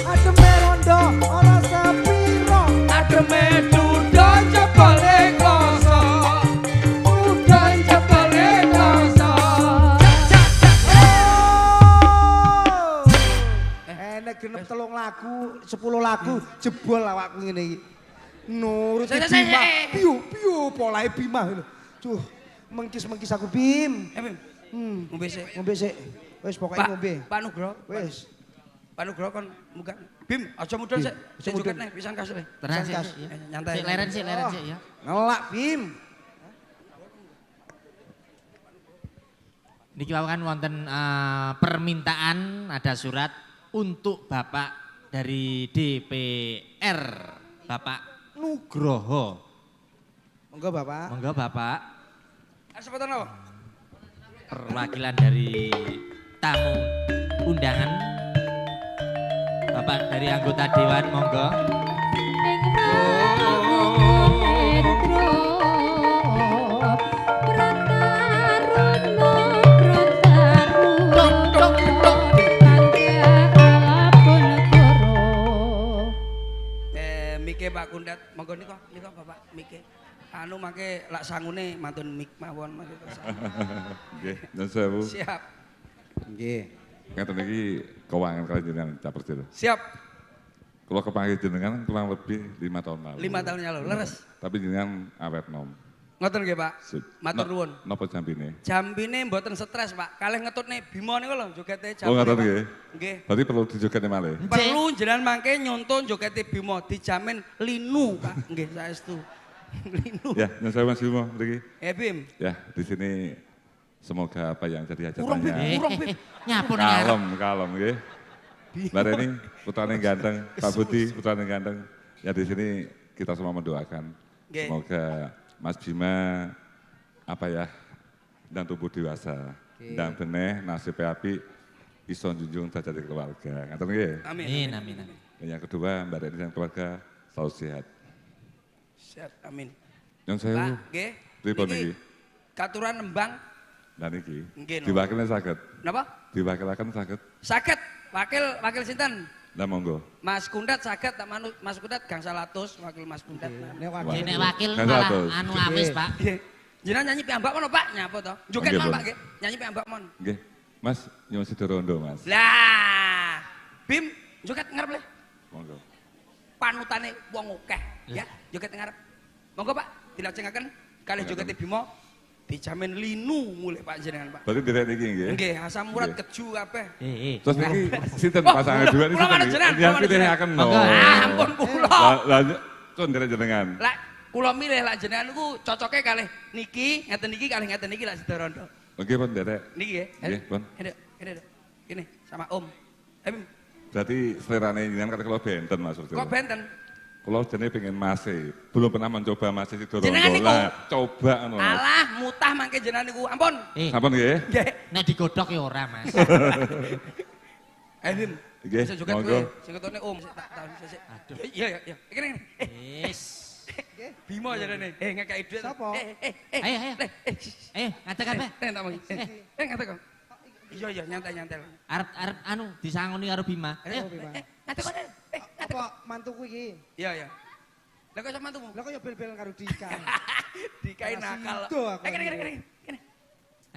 Ademe rondo ora sepiro. Ademe dudo jebole kloso. Dudo jebole kloso. Enek genep 3 lagu, 10 lagu jebol awakku ngene iki. Nuruti Saya- Bima. saya- Piu polahe Bima ngono. Duh, mengkis-mengkis aku Bim. Bim. Ngombe sik. Ngombe sik. Wis pokoke ngombe. Pak Nugroho. Wis. Pak Nugroho kon muga. Bim, aja mudhun sik. Sik mudhun. joget nih, pisan kas le. Tenang sih. Santas. Nyantai. Sik leren sih ya. Ngelak Bim. Niki kan wonten permintaan ada surat untuk Bapak dari DPR, Bapak Nugroho. Monggo Bapak. Monggo Bapak. Kesempatan apa? Perwakilan dari tamu undangan. Bapak dari anggota Dewan, monggo. Mike Pak Kundat, monggo nika Bapak Mike. Anu mangke lak sangune mantun mik mawon mangke. Nggih, nyuwun sewu. Siap. Nggih. Ngaten iki keuangan kali jenengan Cak Percil. Siap. Kalau kepanggil jenengan kurang lebih 5 tahun lalu. 5 tahun yang lalu, leres. Tapi jenengan awet nom. Ngoten nggih, Pak. Sip. Matur nuwun. Napa jambine? Jambine mboten stres, Pak. Kalih ngetutne Bima niku lho jogete jambine. Oh, ngoten Pak. nggih. Nggih. Berarti perlu dijogetne malih. Perlu jenengan mangke nyonton jogete Bima dijamin linu, Pak. Nggih, saestu. Linu. Ya, nyuwun sewu Mas Bimo mriki. Bim. Ya, di sini semoga apa yang jadi Urung, Bim. hajatannya. Urung, Bim. Nyapun ngarep. Kalem nggih. Mbak Reni, putrane ganteng, Pak Budi, putrane ganteng. Ya di sini kita semua mendoakan. Nggih. Semoga Mas Bima apa ya dan tumbuh dewasa, dan benih nasib api, iso junjung derajat keluarga. Ngaten nggih. Amin. Amin. Dan yang kedua, Mbak Reni dan keluarga selalu sehat. Siap, amin. Yang saya Pak, nggih. pripun Niki niki? Katuran nembang Dan iki Nggih, no. diwakilne saged. napa? Diwakilaken saged. Saged. Wakil sinten? Dan monggo. Mas Kundat saged tak Mas Kundat gangsal atus wakil Mas Kundat. Nek Nek wakil Kan malah seratus. anu awis, Pak. Nggih. Jenengan nyanyi piyambak mono, Pak? Nyapa to? Joget Nggih, mon, Bun. Pak, nggih. Nyanyi piyambak mon. Nggih. Mas, nyuwun sidorondo, Mas. Lah. Bim, joget ngarep le. Monggo. Panutane wong akeh, ya. Joget ngarep. Monggo, Pak, dilajengaken kalih jogete Bima dijamin linu mulih Pak jenengan, Pak. Berarti direk niki nggih. Nggih, asam urat Nggih. keju kabeh. Terus niki sinten Oh, pasangan dua ini kula sinten manut niki? jenengan, Yang kula manut pilihaken no. Monggo. Ah, ampun kula. Lah kon direk jenengan. Lah kula milih lah jenengan niku cocoke kalih niki, ngeten niki kalih ngeten niki lah Sidorondo. Nggih pun direk. Niki ya. Nggih, Pun. Ini sama Om. Bim, Berarti selerane jenengan kata kula benten Mas. kok benten? Kula jane pengen masih, belum pernah mencoba masih Sidorondo. Jenengan niku? Lah, coba ngono. Mas. Alah, mutah mangke jenengan niku. Ampun. Sampun nggih? Nggih. Nek digodhog ya ora, Mas. Bim. Nggih, Bisa joget monggo. kowe. Sing ketone Om, sik tak tahu sik. Aduh. Iya. Iki ning. Wis. Bimo jarane. Ngekeki dhuwit. Sapa? Ayo. Ayo, ngatek kabeh. Tak mau. Ngatek kok. Iya, nyantai. Arep anu disangoni karo Bima. Ayo. Ngatek kok. Apa mantuku iki? Iya. Lah kok sama tuh? Lah kok ya bel-bel karo Dika. Dikain nakal. Sido aku. Kene.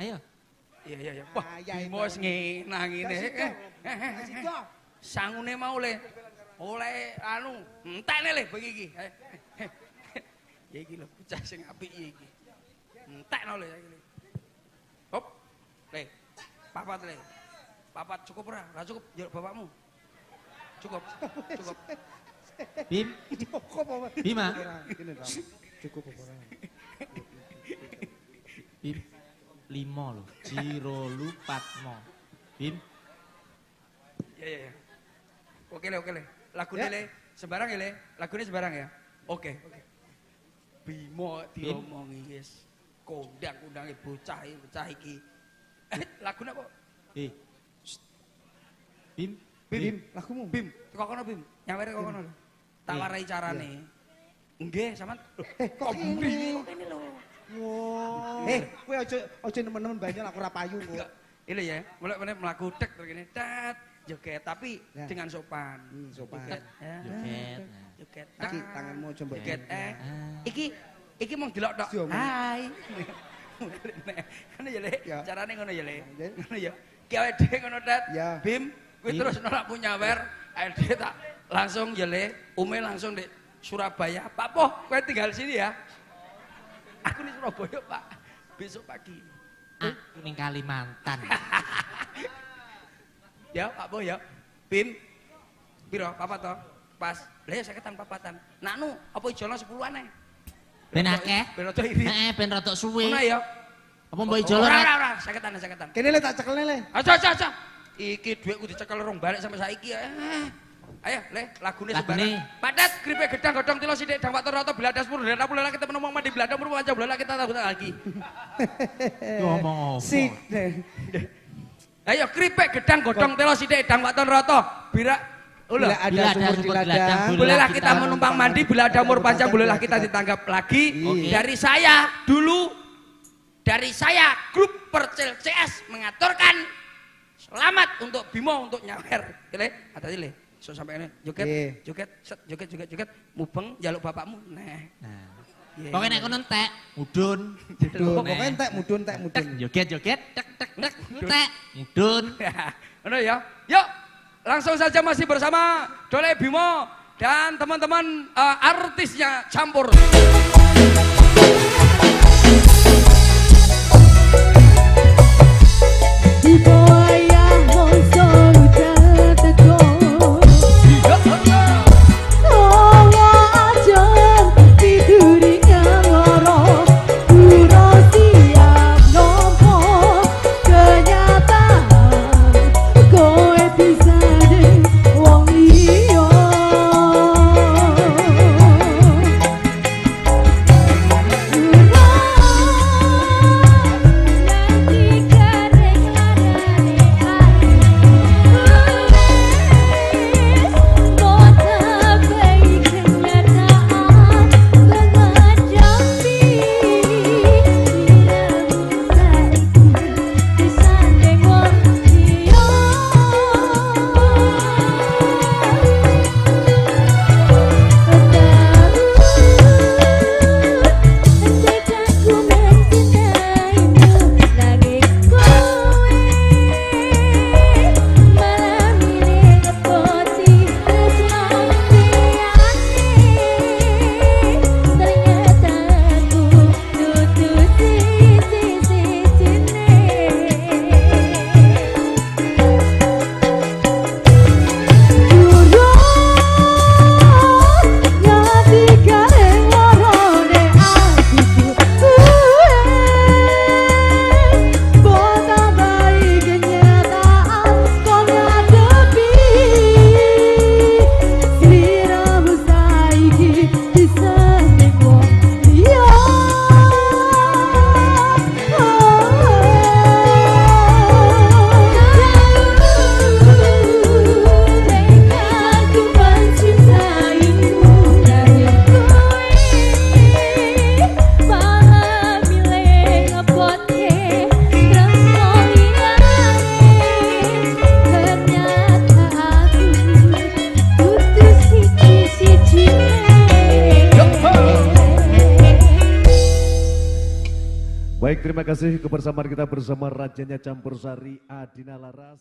Ayo. Iya. Wah, Ayah Bimo wis ngenang ngene. Sido. Sangune mau le. Oleh anu, entekne le bengi iki. Ya iki lho bocah sing apik iki. Entekno le iki. Hop. Le. Papat cukup ora? Ora cukup njaluk bapakmu. Cukup. Bim, Cukup apa? Bima. Gini dong. Cukup apa ora? Bim. 5 lho. Jiro Lupatmo. Bim. Iya. Oke le. Lagune le sembarang ya le. Lagune sembarang ya. Oke. Bimo diomongi wis kondang-kondange bocah iki. Lagune apa? Bim. Bim, lagumu. Bim, kok kono Bim. Nyawere kok kono. Tak warai carane. Nggih, sampean. Kok buri ini? lho. Kowe aja nemen-nemen banyak aku ora payu kok. Ini ya, mulai melaku tek terus gini, tat, joget tapi Ya. dengan sopan. Sopan. Joget, ya. Joget. Joget. Iki tanganmu coba. Joget. Iki mau delok tok. Siom. Hai. Ngono ya, Le. Ya. Carane ngono ya, Le. Ya. Ngono ya. Ki awake dhewe ngono, Tat. Ya. Bim, kowe terus nolak punya wer, awake dhewe tak langsung ya, Le. Ume langsung di Surabaya. Pak Poh, kowe tinggal sini ya. Aku di Surabaya, Pak. Besok pagi. Aku ning Kalimantan. Ya, Pak Boh ya. Bim. Piro papat to? Pas. Lah ya 50-an papatan. Nak nu apa ijono 10-an ae. Ben akeh. Ben rada iri. Heeh, ben rada suwe. Ngono ya. Apa mbok ijolo Ora, 50-an. Kene le tak cekelne le. Aja. Iki dhuwitku dicekel rong balik sampe saiki. Ayo, Le, lagune Lagune. sembarang. Padat, gripe gedang, godong tilo sidik, dang waktu roto, biladas pur, lera pulera kita menemong mandi, biladang pur, wanca belola kita tahu lagi. Ngomong apa? Ayo, gripe gedang, godong tilo sidik, dang waktu roto, birak, Bila ulah. ada sumur di ladang. Bolehlah kita menumpang mandi, bila ada umur panjang, bolehlah kita ditanggap lagi. Dari saya dulu, dari saya grup Percil CS mengaturkan selamat untuk Bimo untuk nyawer. Le, hati-hati Le. So sampai ini joget, joget, set, joget, joget, joget, mubeng jaluk bapakmu. Nah. Pokoknya nek kono entek, mudun. Pokoknya entek mudun, entek mudun. Joget, joget, tek tek tek, entek, mudun. Ngono ya. Yuk, langsung saja masih bersama Dole Bimo dan teman-teman artisnya campur. Baik, terima kasih kebersamaan kita bersama Rajanya Campur Sari Adina Laras.